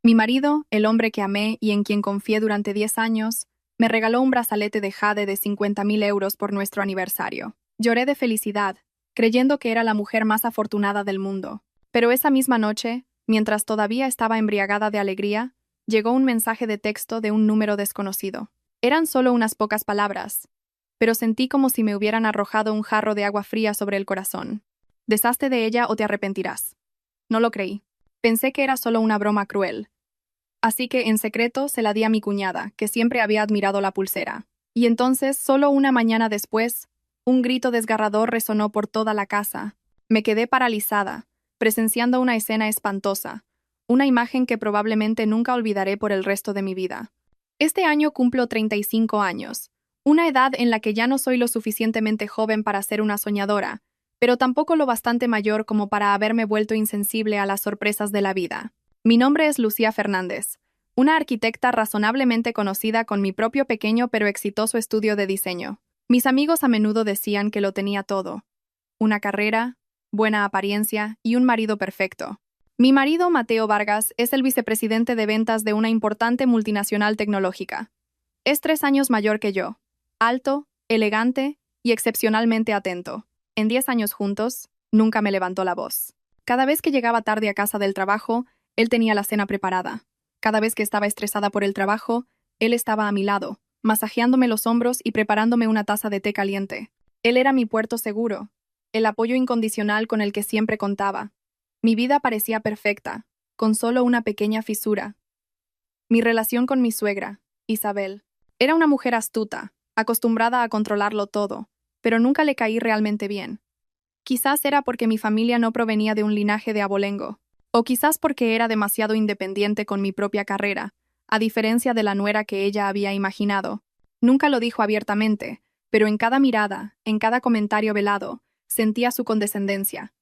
Mi marido, el hombre que amé y en quien confié durante 10 años, me regaló un brazalete de jade de 50.000 euros por nuestro aniversario. Lloré de felicidad, creyendo que era la mujer más afortunada del mundo. Pero esa misma noche, mientras todavía estaba embriagada de alegría, llegó un mensaje de texto de un número desconocido. Eran solo unas pocas palabras, pero sentí como si me hubieran arrojado un jarro de agua fría sobre el corazón. Deshazte de ella o te arrepentirás. No lo creí. Pensé que era solo una broma cruel. Así que en secreto se la di a mi cuñada, que siempre había admirado la pulsera. Y entonces, solo una mañana después, un grito desgarrador resonó por toda la casa. Me quedé paralizada, presenciando una escena espantosa, una imagen que probablemente nunca olvidaré por el resto de mi vida. Este año cumplo 35 años, una edad en la que ya no soy lo suficientemente joven para ser una soñadora, pero tampoco lo bastante mayor como para haberme vuelto insensible a las sorpresas de la vida. Mi nombre es Lucía Fernández, una arquitecta razonablemente conocida con mi propio pequeño pero exitoso estudio de diseño. Mis amigos a menudo decían que lo tenía todo: una carrera, buena apariencia y un marido perfecto. Mi marido, Mateo Vargas, es el vicepresidente de ventas de una importante multinacional tecnológica. Es 3 años mayor que yo, alto, elegante y excepcionalmente atento. En 10 años juntos, nunca me levantó la voz. Cada vez que llegaba tarde a casa del trabajo, él tenía la cena preparada. Cada vez que estaba estresada por el trabajo, él estaba a mi lado, masajeándome los hombros y preparándome una taza de té caliente. Él era mi puerto seguro, el apoyo incondicional con el que siempre contaba. Mi vida parecía perfecta, con solo una pequeña fisura. Mi relación con mi suegra, Isabel, era una mujer astuta, acostumbrada a controlarlo todo, pero nunca le caí realmente bien. Quizás era porque mi familia no provenía de un linaje de abolengo, o quizás porque era demasiado independiente con mi propia carrera, a diferencia de la nuera que ella había imaginado. Nunca lo dijo abiertamente, pero en cada mirada, en cada comentario velado, sentía su condescendencia.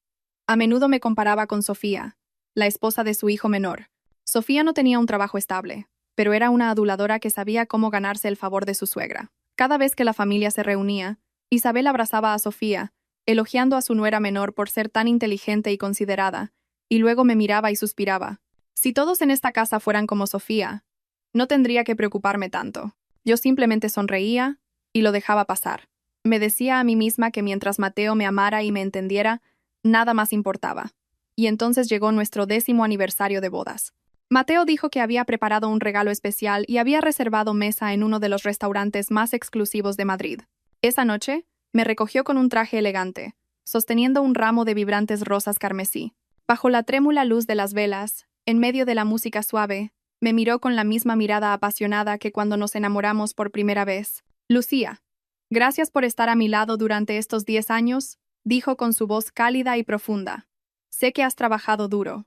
A menudo me comparaba con Sofía, la esposa de su hijo menor. Sofía no tenía un trabajo estable, pero era una aduladora que sabía cómo ganarse el favor de su suegra. Cada vez que la familia se reunía, Isabel abrazaba a Sofía, elogiando a su nuera menor por ser tan inteligente y considerada, y luego me miraba y suspiraba. Si todos en esta casa fueran como Sofía, no tendría que preocuparme tanto. Yo simplemente sonreía y lo dejaba pasar. Me decía a mí misma que mientras Mateo me amara y me entendiera, nada más importaba. Y entonces llegó nuestro 10º aniversario de bodas. Mateo dijo que había preparado un regalo especial y había reservado mesa en uno de los restaurantes más exclusivos de Madrid. Esa noche, me recogió con un traje elegante, sosteniendo un ramo de vibrantes rosas carmesí. Bajo la trémula luz de las velas, en medio de la música suave, me miró con la misma mirada apasionada que cuando nos enamoramos por primera vez. Lucía, gracias por estar a mi lado durante estos 10 años, dijo con su voz cálida y profunda. Sé que has trabajado duro.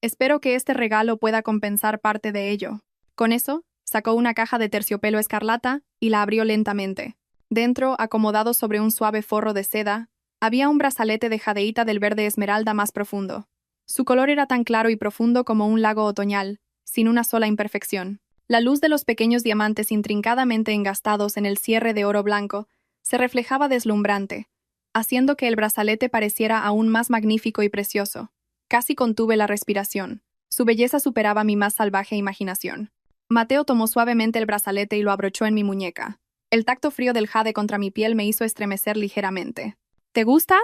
Espero que este regalo pueda compensar parte de ello. Con eso, sacó una caja de terciopelo escarlata y la abrió lentamente. Dentro, acomodado sobre un suave forro de seda, había un brazalete de jadeíta del verde esmeralda más profundo. Su color era tan claro y profundo como un lago otoñal, sin una sola imperfección. La luz de los pequeños diamantes intrincadamente engastados en el cierre de oro blanco se reflejaba deslumbrante, haciendo que el brazalete pareciera aún más magnífico y precioso. Casi contuve la respiración. Su belleza superaba mi más salvaje imaginación. Mateo tomó suavemente el brazalete y lo abrochó en mi muñeca. El tacto frío del jade contra mi piel me hizo estremecer ligeramente. ¿Te gusta?,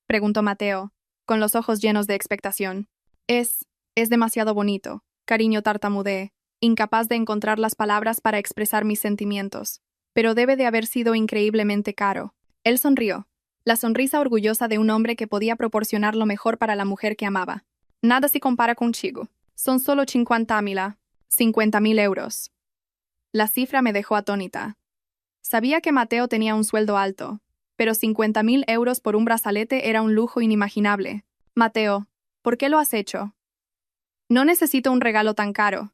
preguntó Mateo, con los ojos llenos de expectación. Es demasiado bonito, cariño, tartamudeé, incapaz de encontrar las palabras para expresar mis sentimientos. Pero debe de haber sido increíblemente caro. Él sonrió, la sonrisa orgullosa de un hombre que podía proporcionar lo mejor para la mujer que amaba. Nada se compara contigo. Son solo 50.000 euros. La cifra me dejó atónita. Sabía que Mateo tenía un sueldo alto, pero 50.000 euros por un brazalete era un lujo inimaginable. Mateo, ¿por qué lo has hecho? No necesito un regalo tan caro,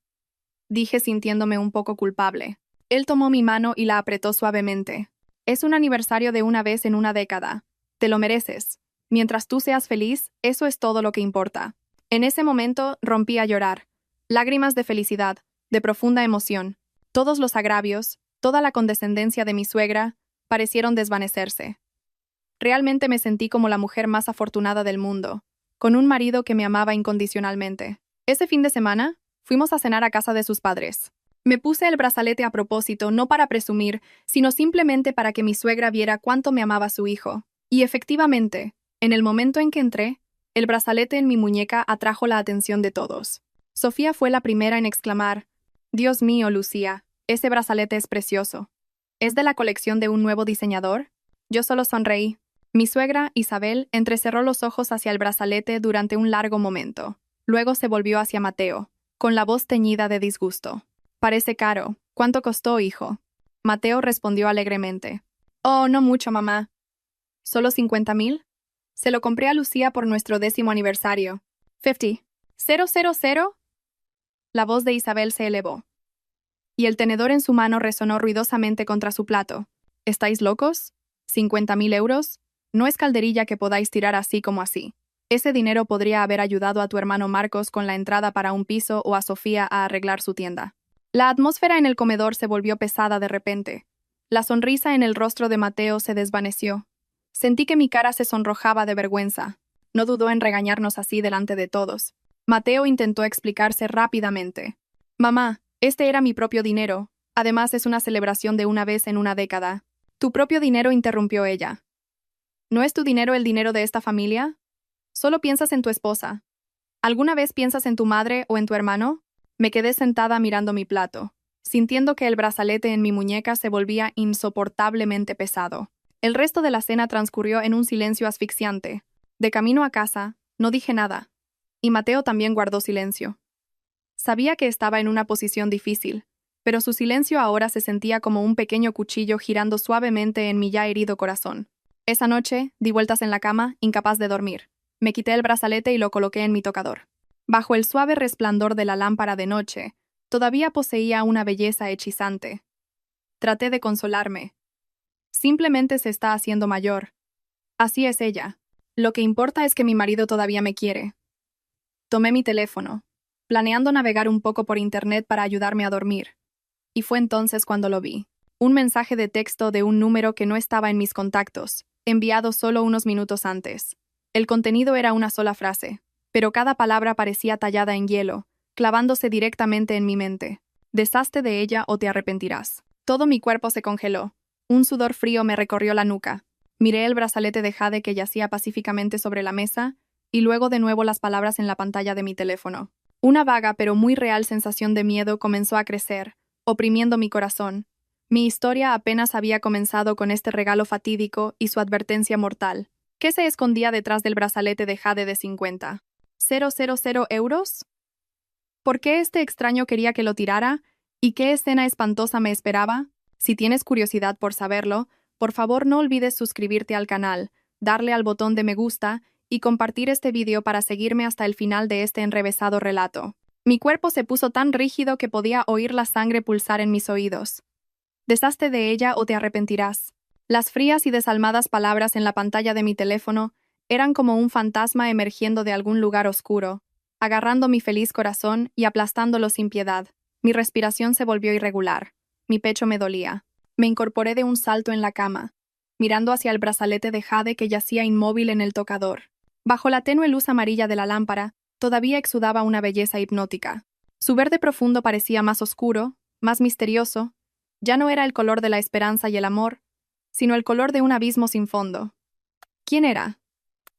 dije sintiéndome un poco culpable. Él tomó mi mano y la apretó suavemente. Es un aniversario de una vez en una década. Te lo mereces. Mientras tú seas feliz, eso es todo lo que importa. En ese momento rompí a llorar. Lágrimas de felicidad, de profunda emoción. Todos los agravios, toda la condescendencia de mi suegra, parecieron desvanecerse. Realmente me sentí como la mujer más afortunada del mundo, con un marido que me amaba incondicionalmente. Ese fin de semana Fuimos a cenar a casa de sus padres. Me puse el brazalete a propósito, no para presumir, sino simplemente para que mi suegra viera cuánto me amaba su hijo. Y efectivamente, en el momento en que entré, el brazalete en mi muñeca atrajo la atención de todos. Sofía fue la primera en exclamar: «Dios mío, Lucía, ese brazalete es precioso. ¿Es de la colección de un nuevo diseñador?». Yo solo sonreí. Mi suegra, Isabel, entrecerró los ojos hacia el brazalete durante un largo momento. Luego se volvió hacia Mateo, con la voz teñida de disgusto. «Parece caro. ¿Cuánto costó, hijo?». Mateo respondió alegremente: «Oh, no mucho, mamá. ¿Solo 50,000? Se lo compré a Lucía por nuestro 10º aniversario». «50. ¿000?». La voz de Isabel se elevó, y el tenedor en su mano resonó ruidosamente contra su plato. «¿Estáis locos? ¿50,000 euros? No es calderilla que podáis tirar así como así. Ese dinero podría haber ayudado a tu hermano Marcos con la entrada para un piso o a Sofía a arreglar su tienda». La atmósfera en el comedor se volvió pesada de repente. La sonrisa en el rostro de Mateo se desvaneció. Sentí que mi cara se sonrojaba de vergüenza. No dudó en regañarnos así delante de todos. Mateo intentó explicarse rápidamente. «Mamá, este era mi propio dinero. Además, es una celebración de una vez en una década». «¿Tu propio dinero?», interrumpió ella. «¿No es tu dinero el dinero de esta familia? Solo piensas en tu esposa. ¿Alguna vez piensas en tu madre o en tu hermano?». Me quedé sentada mirando mi plato, sintiendo que el brazalete en mi muñeca se volvía insoportablemente pesado. El resto de la cena transcurrió en un silencio asfixiante. De camino a casa, no dije nada. Y Mateo también guardó silencio. Sabía que estaba en una posición difícil, pero su silencio ahora se sentía como un pequeño cuchillo girando suavemente en mi ya herido corazón. Esa noche, di vueltas en la cama, incapaz de dormir. Me quité el brazalete y lo coloqué en mi tocador. Bajo el suave resplandor de la lámpara de noche, todavía poseía una belleza hechizante. Traté de consolarme. Simplemente se está haciendo mayor. Así es ella. Lo que importa es que mi marido todavía me quiere. Tomé mi teléfono, planeando navegar un poco por internet para ayudarme a dormir. Y fue entonces cuando lo vi. Un mensaje de texto de un número que no estaba en mis contactos, enviado solo unos minutos antes. El contenido era una sola frase, pero cada palabra parecía tallada en hielo, clavándose directamente en mi mente. «Deshazte de ella o te arrepentirás». Todo mi cuerpo se congeló. Un sudor frío me recorrió la nuca. Miré el brazalete de jade que yacía pacíficamente sobre la mesa, y luego de nuevo las palabras en la pantalla de mi teléfono. Una vaga pero muy real sensación de miedo comenzó a crecer, oprimiendo mi corazón. Mi historia apenas había comenzado con este regalo fatídico y su advertencia mortal. ¿Qué se escondía detrás del brazalete de jade de 50,000 euros? ¿Por qué este extraño quería que lo tirara? ¿Y qué escena espantosa me esperaba? Si tienes curiosidad por saberlo, por favor no olvides suscribirte al canal, darle al botón de me gusta y compartir este vídeo para seguirme hasta el final de este enrevesado relato. Mi cuerpo se puso tan rígido que podía oír la sangre pulsar en mis oídos. «Deshazte de ella o te arrepentirás». Las frías y desalmadas palabras en la pantalla de mi teléfono eran como un fantasma emergiendo de algún lugar oscuro, agarrando mi feliz corazón y aplastándolo sin piedad. Mi respiración se volvió irregular. Mi pecho me dolía. Me incorporé de un salto en la cama, mirando hacia el brazalete de jade que yacía inmóvil en el tocador. Bajo la tenue luz amarilla de la lámpara, todavía exudaba una belleza hipnótica. Su verde profundo parecía más oscuro, más misterioso. Ya no era el color de la esperanza y el amor, sino el color de un abismo sin fondo. ¿Quién era?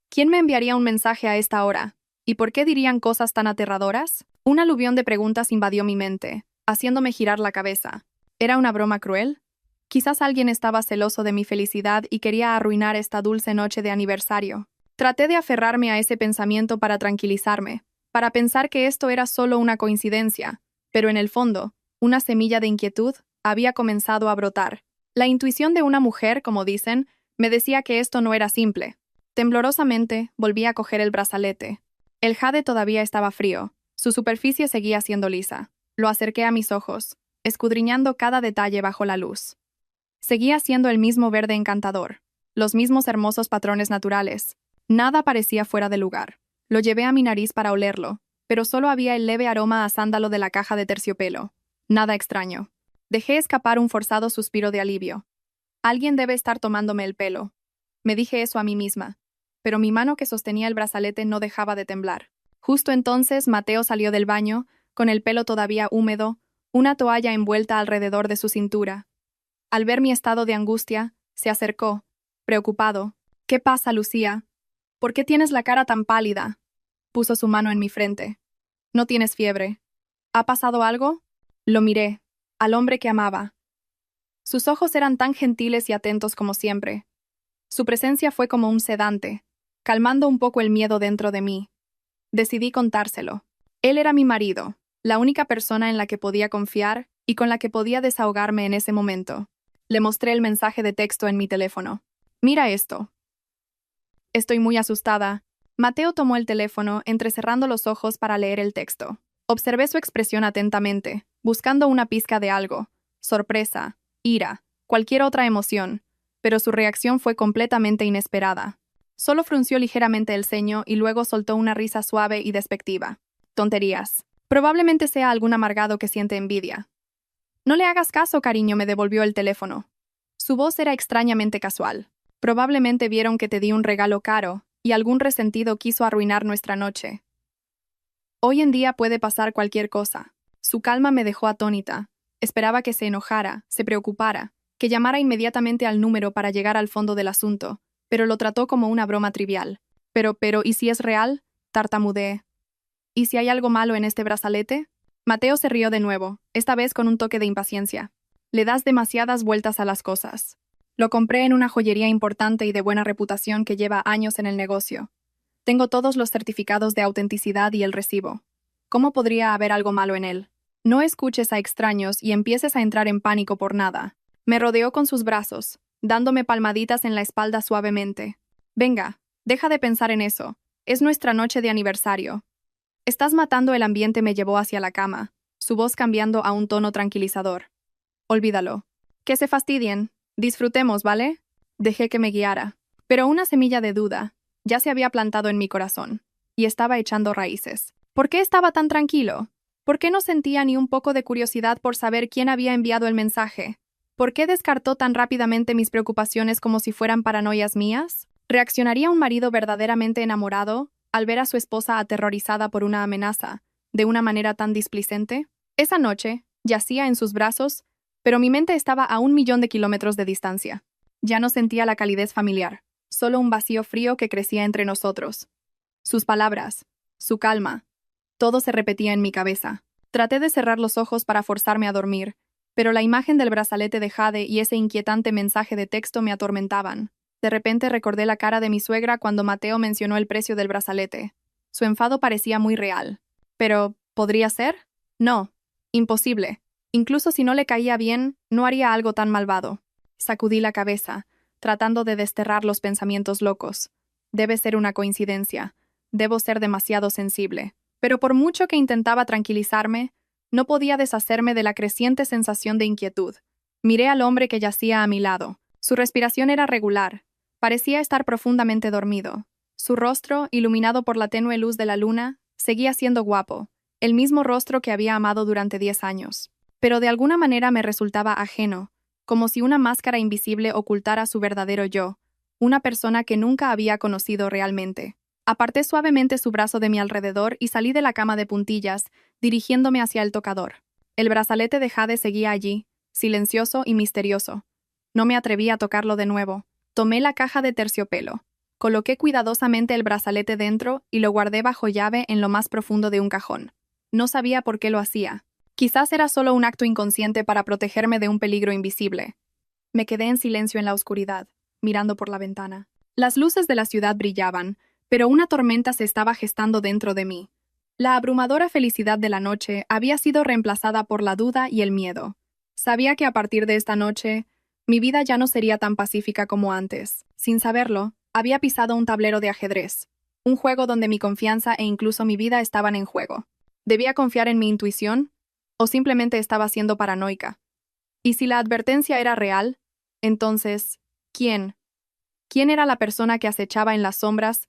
¿Quién me enviaría un mensaje a esta hora? ¿Y por qué dirían cosas tan aterradoras? Un aluvión de preguntas invadió mi mente, haciéndome girar la cabeza. ¿Era una broma cruel? Quizás alguien estaba celoso de mi felicidad y quería arruinar esta dulce noche de aniversario. Traté de aferrarme a ese pensamiento para tranquilizarme, para pensar que esto era solo una coincidencia, pero en el fondo, una semilla de inquietud había comenzado a brotar. La intuición de una mujer, como dicen, me decía que esto no era simple. Temblorosamente, volví a coger el brazalete. El jade todavía estaba frío. Su superficie seguía siendo lisa. Lo acerqué a mis ojos, escudriñando cada detalle bajo la luz. Seguía siendo el mismo verde encantador, los mismos hermosos patrones naturales. Nada parecía fuera de lugar. Lo llevé a mi nariz para olerlo, pero solo había el leve aroma a sándalo de la caja de terciopelo. Nada extraño. Dejé escapar un forzado suspiro de alivio. Alguien debe estar tomándome el pelo. Me dije eso a mí misma, pero mi mano que sostenía el brazalete no dejaba de temblar. Justo entonces Mateo salió del baño, con el pelo todavía húmedo, una toalla envuelta alrededor de su cintura. Al ver mi estado de angustia, se acercó, preocupado. «¿Qué pasa, Lucía? ¿Por qué tienes la cara tan pálida?» Puso su mano en mi frente. «No tienes fiebre. ¿Ha pasado algo?» Lo miré, al hombre que amaba. Sus ojos eran tan gentiles y atentos como siempre. Su presencia fue como un sedante, calmando un poco el miedo dentro de mí. Decidí contárselo. Él era mi marido, la única persona en la que podía confiar y con la que podía desahogarme en ese momento. Le mostré el mensaje de texto en mi teléfono. «Mira esto». «Estoy muy asustada». Mateo tomó el teléfono, entrecerrando los ojos para leer el texto. Observé su expresión atentamente, buscando una pizca de algo. Sorpresa, ira, cualquier otra emoción. Pero su reacción fue completamente inesperada. Solo frunció ligeramente el ceño y luego soltó una risa suave y despectiva. «Tonterías. Probablemente sea algún amargado que siente envidia». «No le hagas caso, cariño», me devolvió el teléfono. Su voz era extrañamente casual. «Probablemente vieron que te di un regalo caro, y algún resentido quiso arruinar nuestra noche. Hoy en día puede pasar cualquier cosa». Su calma me dejó atónita. Esperaba que se enojara, se preocupara, que llamara inmediatamente al número para llegar al fondo del asunto, pero lo trató como una broma trivial. Pero, ¿y si es real?», tartamudeé. «¿Y si hay algo malo en este brazalete?». Mateo se rió de nuevo, esta vez con un toque de impaciencia. «Le das demasiadas vueltas a las cosas. Lo compré en una joyería importante y de buena reputación que lleva años en el negocio. Tengo todos los certificados de autenticidad y el recibo. ¿Cómo podría haber algo malo en él? No escuches a extraños y empieces a entrar en pánico por nada». Me rodeó con sus brazos, dándome palmaditas en la espalda suavemente. «Venga, deja de pensar en eso. Es nuestra noche de aniversario. Estás matando el ambiente», me llevó hacia la cama, su voz cambiando a un tono tranquilizador. «Olvídalo. Que se fastidien. Disfrutemos, ¿vale?». Dejé que me guiara. Pero una semilla de duda ya se había plantado en mi corazón, y estaba echando raíces. ¿Por qué estaba tan tranquilo? ¿Por qué no sentía ni un poco de curiosidad por saber quién había enviado el mensaje? ¿Por qué descartó tan rápidamente mis preocupaciones como si fueran paranoias mías? ¿Reaccionaría un marido verdaderamente enamorado al ver a su esposa aterrorizada por una amenaza de una manera tan displicente? Esa noche, yacía en sus brazos, pero mi mente estaba a 1.000.000 de kilómetros de distancia. Ya no sentía la calidez familiar, solo un vacío frío que crecía entre nosotros. Sus palabras, su calma, todo se repetía en mi cabeza. Traté de cerrar los ojos para forzarme a dormir, pero la imagen del brazalete de jade y ese inquietante mensaje de texto me atormentaban. De repente recordé la cara de mi suegra cuando Mateo mencionó el precio del brazalete. Su enfado parecía muy real. Pero, ¿podría ser? No. Imposible. Incluso si no le caía bien, no haría algo tan malvado. Sacudí la cabeza, tratando de desterrar los pensamientos locos. Debe ser una coincidencia. Debo ser demasiado sensible. Pero por mucho que intentaba tranquilizarme, no podía deshacerme de la creciente sensación de inquietud. Miré al hombre que yacía a mi lado. Su respiración era regular. Parecía estar profundamente dormido. Su rostro, iluminado por la tenue luz de la luna, seguía siendo guapo, el mismo rostro que había amado durante 10 años. Pero de alguna manera me resultaba ajeno, como si una máscara invisible ocultara su verdadero yo, una persona que nunca había conocido realmente. Aparté suavemente su brazo de mi alrededor y salí de la cama de puntillas, dirigiéndome hacia el tocador. El brazalete de jade seguía allí, silencioso y misterioso. No me atreví a tocarlo de nuevo. Tomé la caja de terciopelo. Coloqué cuidadosamente el brazalete dentro y lo guardé bajo llave en lo más profundo de un cajón. No sabía por qué lo hacía. Quizás era solo un acto inconsciente para protegerme de un peligro invisible. Me quedé en silencio en la oscuridad, mirando por la ventana. Las luces de la ciudad brillaban, pero una tormenta se estaba gestando dentro de mí. La abrumadora felicidad de la noche había sido reemplazada por la duda y el miedo. Sabía que a partir de esta noche, mi vida ya no sería tan pacífica como antes. Sin saberlo, había pisado un tablero de ajedrez, un juego donde mi confianza e incluso mi vida estaban en juego. ¿Debía confiar en mi intuición? ¿O simplemente estaba siendo paranoica? Y si la advertencia era real, entonces, ¿quién? ¿Quién era la persona que acechaba en las sombras,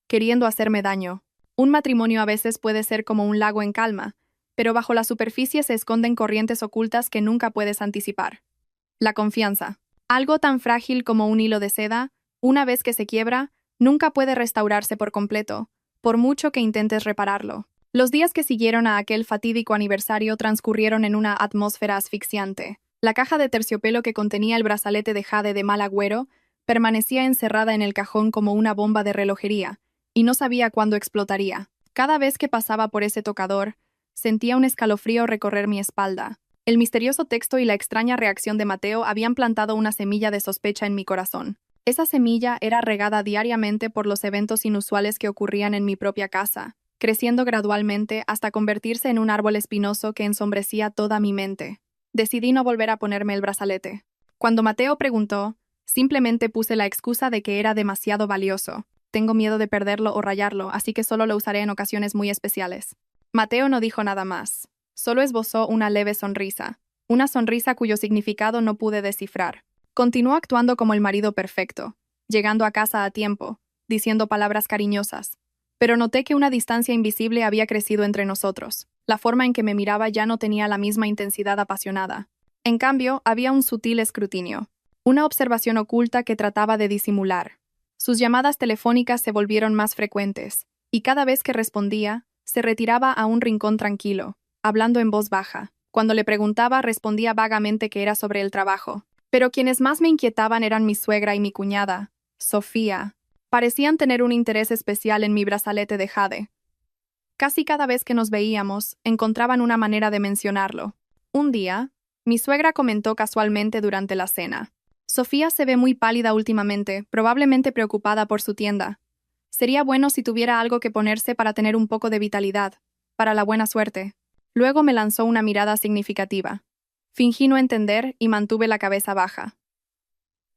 queriendo hacerme daño? Un matrimonio a veces puede ser como un lago en calma, pero bajo la superficie se esconden corrientes ocultas que nunca puedes anticipar. La confianza. Algo tan frágil como un hilo de seda, una vez que se quiebra, nunca puede restaurarse por completo, por mucho que intentes repararlo. Los días que siguieron a aquel fatídico aniversario transcurrieron en una atmósfera asfixiante. La caja de terciopelo que contenía el brazalete de jade de mal agüero permanecía encerrada en el cajón como una bomba de relojería, y no sabía cuándo explotaría. Cada vez que pasaba por ese tocador, sentía un escalofrío recorrer mi espalda. El misterioso texto y la extraña reacción de Mateo habían plantado una semilla de sospecha en mi corazón. Esa semilla era regada diariamente por los eventos inusuales que ocurrían en mi propia casa, creciendo gradualmente hasta convertirse en un árbol espinoso que ensombrecía toda mi mente. Decidí no volver a ponerme el brazalete. Cuando Mateo preguntó, simplemente puse la excusa de que era demasiado valioso. Tengo miedo de perderlo o rayarlo, así que solo lo usaré en ocasiones muy especiales. Mateo no dijo nada más. Solo esbozó una leve sonrisa, una sonrisa cuyo significado no pude descifrar. Continuó actuando como el marido perfecto, llegando a casa a tiempo, diciendo palabras cariñosas. Pero noté que una distancia invisible había crecido entre nosotros. La forma en que me miraba ya no tenía la misma intensidad apasionada. En cambio, había un sutil escrutinio, una observación oculta que trataba de disimular. Sus llamadas telefónicas se volvieron más frecuentes, y cada vez que respondía, se retiraba a un rincón tranquilo, hablando en voz baja. Cuando le preguntaba, respondía vagamente que era sobre el trabajo. Pero quienes más me inquietaban eran mi suegra y mi cuñada, Sofía. Parecían tener un interés especial en mi brazalete de jade. Casi cada vez que nos veíamos, encontraban una manera de mencionarlo. Un día, mi suegra comentó casualmente durante la cena: Sofía se ve muy pálida últimamente, probablemente preocupada por su tienda. Sería bueno si tuviera algo que ponerse para tener un poco de vitalidad, para la buena suerte. Luego me lanzó una mirada significativa. Fingí no entender y mantuve la cabeza baja.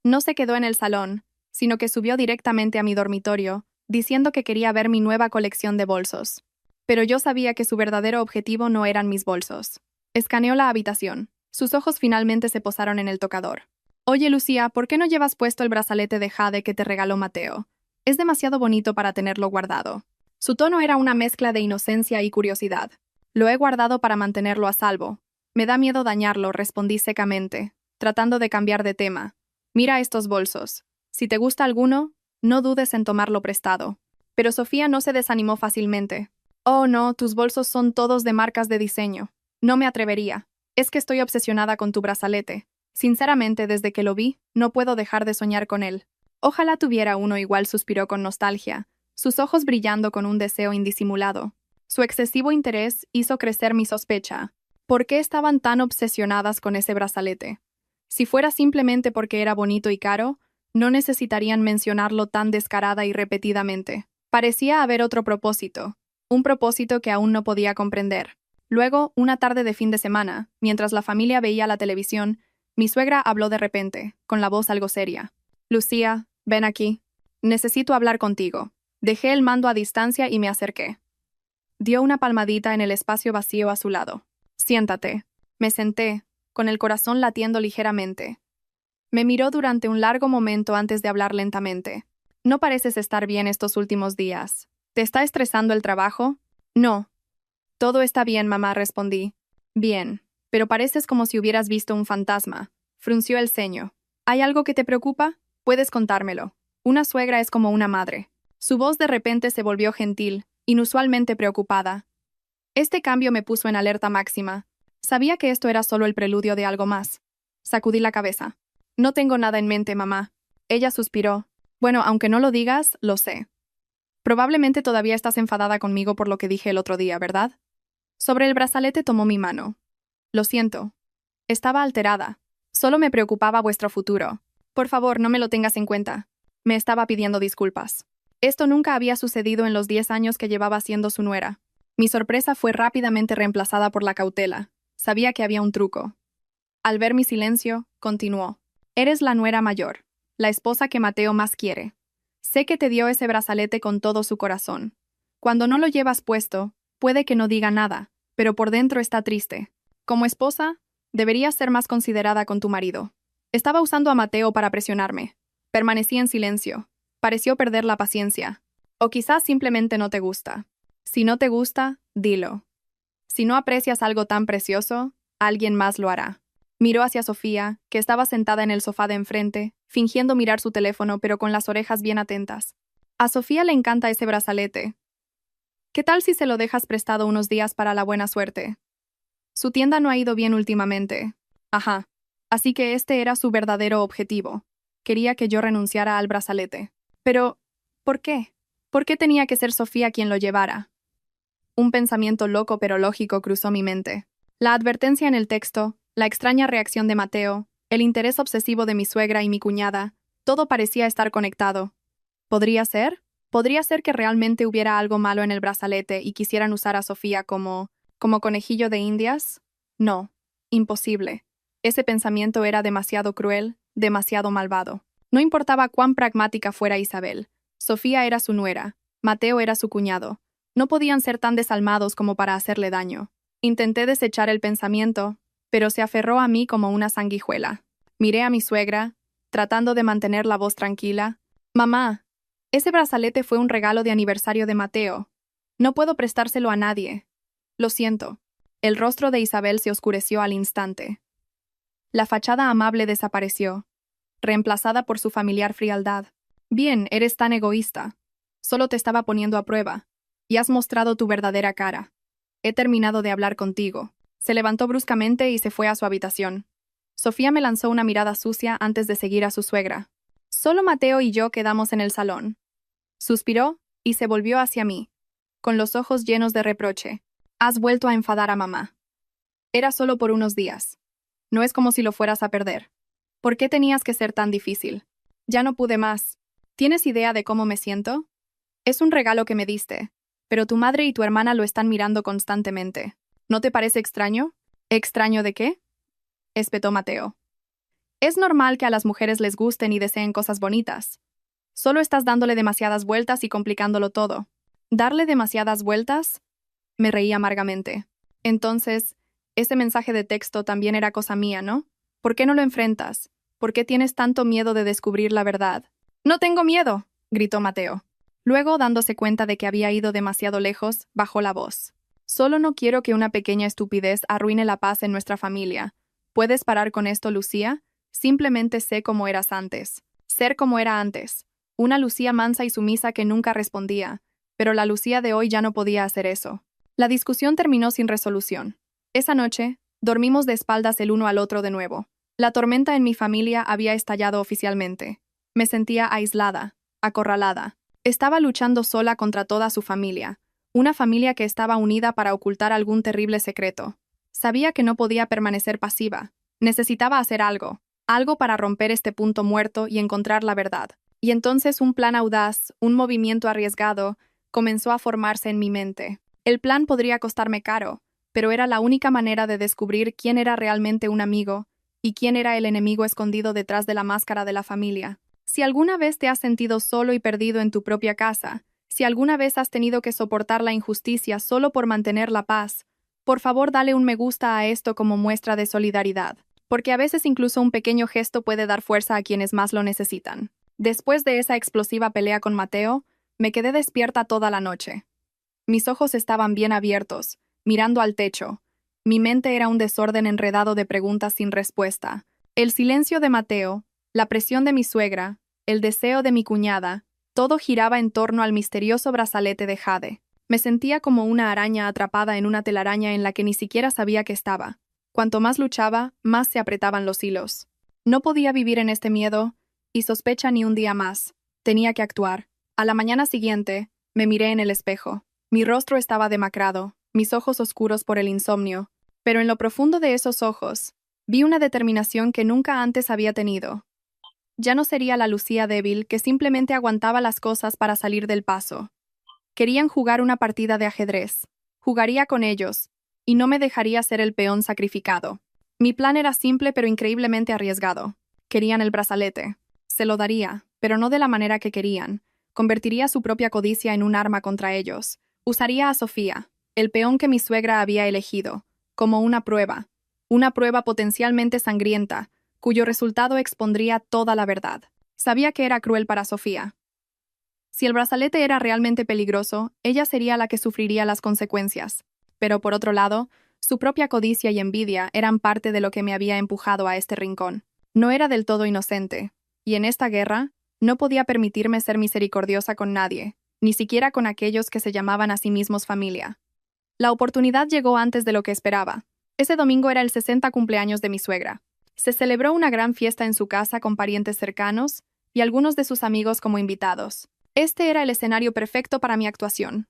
No se quedó en el salón, sino que subió directamente a mi dormitorio, diciendo que quería ver mi nueva colección de bolsos. Pero yo sabía que su verdadero objetivo no eran mis bolsos. Escaneó la habitación. Sus ojos finalmente se posaron en el tocador. Oye, Lucía, ¿por qué no llevas puesto el brazalete de jade que te regaló Mateo? Es demasiado bonito para tenerlo guardado. Su tono era una mezcla de inocencia y curiosidad. Lo he guardado para mantenerlo a salvo. Me da miedo dañarlo, respondí secamente, tratando de cambiar de tema. Mira estos bolsos. Si te gusta alguno, no dudes en tomarlo prestado. Pero Sofía no se desanimó fácilmente. Oh, no, tus bolsos son todos de marcas de diseño. No me atrevería. Es que estoy obsesionada con tu brazalete. Sinceramente, desde que lo vi, no puedo dejar de soñar con él. Ojalá tuviera uno igual, suspiró con nostalgia, sus ojos brillando con un deseo indisimulado. Su excesivo interés hizo crecer mi sospecha. ¿Por qué estaban tan obsesionadas con ese brazalete? Si fuera simplemente porque era bonito y caro, no necesitarían mencionarlo tan descarada y repetidamente. Parecía haber otro propósito, un propósito que aún no podía comprender. Luego, una tarde de fin de semana, mientras la familia veía la televisión, mi suegra habló de repente, con la voz algo seria. Lucía, ven aquí. Necesito hablar contigo. Dejé el mando a distancia y me acerqué. Dio una palmadita en el espacio vacío a su lado. Siéntate. Me senté, con el corazón latiendo ligeramente. Me miró durante un largo momento antes de hablar lentamente. No pareces estar bien estos últimos días. ¿Te está estresando el trabajo? No. Todo está bien, mamá, respondí. Bien, pero pareces como si hubieras visto un fantasma. Frunció el ceño. ¿Hay algo que te preocupa? Puedes contármelo. Una suegra es como una madre. Su voz de repente se volvió gentil, inusualmente preocupada. Este cambio me puso en alerta máxima. Sabía que esto era solo el preludio de algo más. Sacudí la cabeza. No tengo nada en mente, mamá. Ella suspiró. Bueno, aunque no lo digas, lo sé. Probablemente todavía estás enfadada conmigo por lo que dije el otro día, ¿verdad? Sobre el brazalete tomó mi mano. Lo siento. Estaba alterada. Solo me preocupaba vuestro futuro. Por favor, no me lo tengas en cuenta. Me estaba pidiendo disculpas. Esto nunca había sucedido en los 10 años que llevaba siendo su nuera. Mi sorpresa fue rápidamente reemplazada por la cautela. Sabía que había un truco. Al ver mi silencio, continuó. Eres la nuera mayor, la esposa que Mateo más quiere. Sé que te dio ese brazalete con todo su corazón. Cuando no lo llevas puesto, puede que no diga nada, pero por dentro está triste. Como esposa, deberías ser más considerada con tu marido. Estaba usando a Mateo para presionarme. Permanecí en silencio. Pareció perder la paciencia. O quizás simplemente no te gusta. Si no te gusta, dilo. Si no aprecias algo tan precioso, alguien más lo hará. Miró hacia Sofía, que estaba sentada en el sofá de enfrente, fingiendo mirar su teléfono pero con las orejas bien atentas. A Sofía le encanta ese brazalete. ¿Qué tal si se lo dejas prestado unos días para la buena suerte? Su tienda no ha ido bien últimamente. Ajá. Así que este era su verdadero objetivo. Quería que yo renunciara al brazalete. Pero, ¿por qué? ¿Por qué tenía que ser Sofía quien lo llevara? Un pensamiento loco pero lógico cruzó mi mente. La advertencia en el texto, la extraña reacción de Mateo, el interés obsesivo de mi suegra y mi cuñada, todo parecía estar conectado. ¿Podría ser? ¿Podría ser que realmente hubiera algo malo en el brazalete y quisieran usar a Sofía como conejillo de Indias? No, imposible. Ese pensamiento era demasiado cruel, demasiado malvado. No importaba cuán pragmática fuera Isabel. Sofía era su nuera, Mateo era su cuñado. No podían ser tan desalmados como para hacerle daño. Intenté desechar el pensamiento, pero se aferró a mí como una sanguijuela. Miré a mi suegra, tratando de mantener la voz tranquila. Mamá, ese brazalete fue un regalo de aniversario de Mateo. No puedo prestárselo a nadie. Lo siento. El rostro de Isabel se oscureció al instante. La fachada amable desapareció, reemplazada por su familiar frialdad. Bien, eres tan egoísta. Solo te estaba poniendo a prueba, y has mostrado tu verdadera cara. He terminado de hablar contigo. Se levantó bruscamente y se fue a su habitación. Sofía me lanzó una mirada sucia antes de seguir a su suegra. Solo Mateo y yo quedamos en el salón. Suspiró y se volvió hacia mí, con los ojos llenos de reproche. Has vuelto a enfadar a mamá. Era solo por unos días. No es como si lo fueras a perder. ¿Por qué tenías que ser tan difícil? Ya no pude más. ¿Tienes idea de cómo me siento? Es un regalo que me diste, pero tu madre y tu hermana lo están mirando constantemente. ¿No te parece extraño? ¿Extraño de qué? Espetó Mateo. Es normal que a las mujeres les gusten y deseen cosas bonitas. Solo estás dándole demasiadas vueltas y complicándolo todo. ¿Darle demasiadas vueltas? Me reí amargamente. Entonces, ese mensaje de texto también era cosa mía, ¿no? ¿Por qué no lo enfrentas? ¿Por qué tienes tanto miedo de descubrir la verdad? ¡No tengo miedo!, gritó Mateo. Luego, dándose cuenta de que había ido demasiado lejos, bajó la voz. Solo no quiero que una pequeña estupidez arruine la paz en nuestra familia. ¿Puedes parar con esto, Lucía? Simplemente sé cómo eras antes. Ser como era antes. Una Lucía mansa y sumisa que nunca respondía, pero la Lucía de hoy ya no podía hacer eso. La discusión terminó sin resolución. Esa noche, dormimos de espaldas el uno al otro de nuevo. La tormenta en mi familia había estallado oficialmente. Me sentía aislada, acorralada. Estaba luchando sola contra toda su familia, una familia que estaba unida para ocultar algún terrible secreto. Sabía que no podía permanecer pasiva. Necesitaba hacer algo, algo para romper este punto muerto y encontrar la verdad. Y entonces un plan audaz, un movimiento arriesgado, comenzó a formarse en mi mente. El plan podría costarme caro, pero era la única manera de descubrir quién era realmente un amigo y quién era el enemigo escondido detrás de la máscara de la familia. Si alguna vez te has sentido solo y perdido en tu propia casa, si alguna vez has tenido que soportar la injusticia solo por mantener la paz, por favor dale un me gusta a esto como muestra de solidaridad, porque a veces incluso un pequeño gesto puede dar fuerza a quienes más lo necesitan. Después de esa explosiva pelea con Mateo, me quedé despierta toda la noche. Mis ojos estaban bien abiertos, mirando al techo. Mi mente era un desorden enredado de preguntas sin respuesta. El silencio de Mateo, la presión de mi suegra, el deseo de mi cuñada, todo giraba en torno al misterioso brazalete de jade. Me sentía como una araña atrapada en una telaraña en la que ni siquiera sabía que estaba. Cuanto más luchaba, más se apretaban los hilos. No podía vivir en este miedo, y sospecha ni un día más. Tenía que actuar. A la mañana siguiente, me miré en el espejo. Mi rostro estaba demacrado, mis ojos oscuros por el insomnio, pero en lo profundo de esos ojos, vi una determinación que nunca antes había tenido. Ya no sería la Lucía débil que simplemente aguantaba las cosas para salir del paso. Querían jugar una partida de ajedrez. Jugaría con ellos, y no me dejaría ser el peón sacrificado. Mi plan era simple pero increíblemente arriesgado. Querían el brazalete. Se lo daría, pero no de la manera que querían. Convertiría su propia codicia en un arma contra ellos. Usaría a Sofía, el peón que mi suegra había elegido, como una prueba potencialmente sangrienta, cuyo resultado expondría toda la verdad. Sabía que era cruel para Sofía. Si el brazalete era realmente peligroso, ella sería la que sufriría las consecuencias. Pero por otro lado, su propia codicia y envidia eran parte de lo que me había empujado a este rincón. No era del todo inocente, y en esta guerra, no podía permitirme ser misericordiosa con nadie. ni siquiera con aquellos que se llamaban a sí mismos familia. La oportunidad llegó antes de lo que esperaba. Ese domingo era el 60 cumpleaños de mi suegra. Se celebró una gran fiesta en su casa con parientes cercanos y algunos de sus amigos como invitados. Este era el escenario perfecto para mi actuación.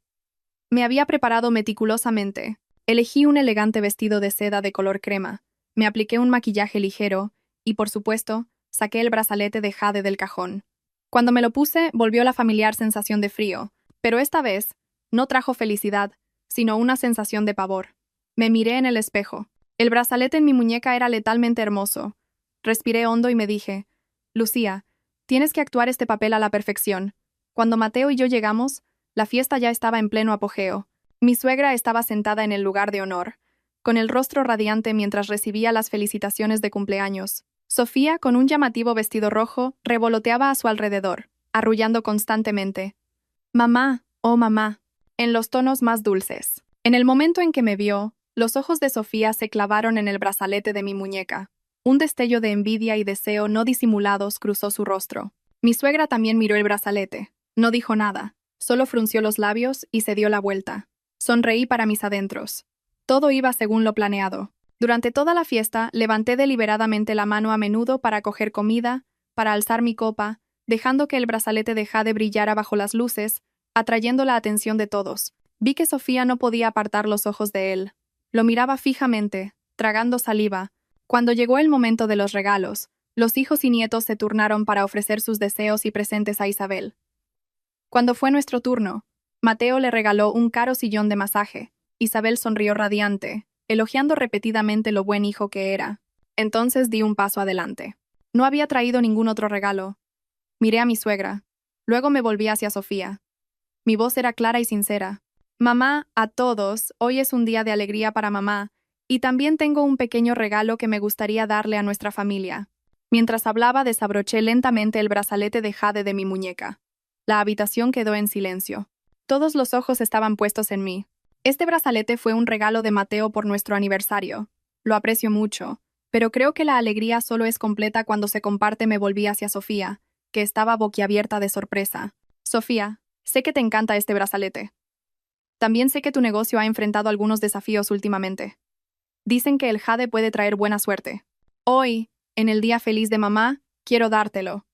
Me había preparado meticulosamente. Elegí un elegante vestido de seda de color crema, me apliqué un maquillaje ligero y, por supuesto, saqué el brazalete de jade del cajón. Cuando me lo puse, volvió la familiar sensación de frío, pero esta vez no trajo felicidad, sino una sensación de pavor. Me miré en el espejo. El brazalete en mi muñeca era letalmente hermoso. Respiré hondo y me dije, Lucía, tienes que actuar este papel a la perfección. Cuando Mateo y yo llegamos, la fiesta ya estaba en pleno apogeo. Mi suegra estaba sentada en el lugar de honor, con el rostro radiante mientras recibía las felicitaciones de cumpleaños. Sofía, con un llamativo vestido rojo, revoloteaba a su alrededor, arrullando constantemente. Mamá, oh mamá, en los tonos más dulces. En el momento en que me vio, los ojos de Sofía se clavaron en el brazalete de mi muñeca. Un destello de envidia y deseo no disimulados cruzó su rostro. Mi suegra también miró el brazalete. No dijo nada, solo frunció los labios y se dio la vuelta. Sonreí para mis adentros. Todo iba según lo planeado. Durante toda la fiesta, levanté deliberadamente la mano a menudo para coger comida, para alzar mi copa, dejando que el brazalete de jade brillara bajo las luces, atrayendo la atención de todos. Vi que Sofía no podía apartar los ojos de él. Lo miraba fijamente, tragando saliva. Cuando llegó el momento de los regalos, los hijos y nietos se turnaron para ofrecer sus deseos y presentes a Isabel. Cuando fue nuestro turno, Mateo le regaló un caro sillón de masaje. Isabel sonrió radiante, elogiando repetidamente lo buen hijo que era. Entonces di un paso adelante. No había traído ningún otro regalo. Miré a mi suegra. Luego me volví hacia Sofía. Mi voz era clara y sincera. Mamá, a todos, hoy es un día de alegría para mamá, y también tengo un pequeño regalo que me gustaría darle a nuestra familia. Mientras hablaba, desabroché lentamente el brazalete de jade de mi muñeca. La habitación quedó en silencio. Todos los ojos estaban puestos en mí. Este brazalete fue un regalo de Mateo por nuestro aniversario. Lo aprecio mucho, pero creo que la alegría solo es completa cuando se comparte. Me volví hacia Sofía, que estaba boquiabierta de sorpresa. Sofía, sé que te encanta este brazalete. También sé que tu negocio ha enfrentado algunos desafíos últimamente. Dicen que el jade puede traer buena suerte. Hoy, en el día feliz de mamá, quiero dártelo.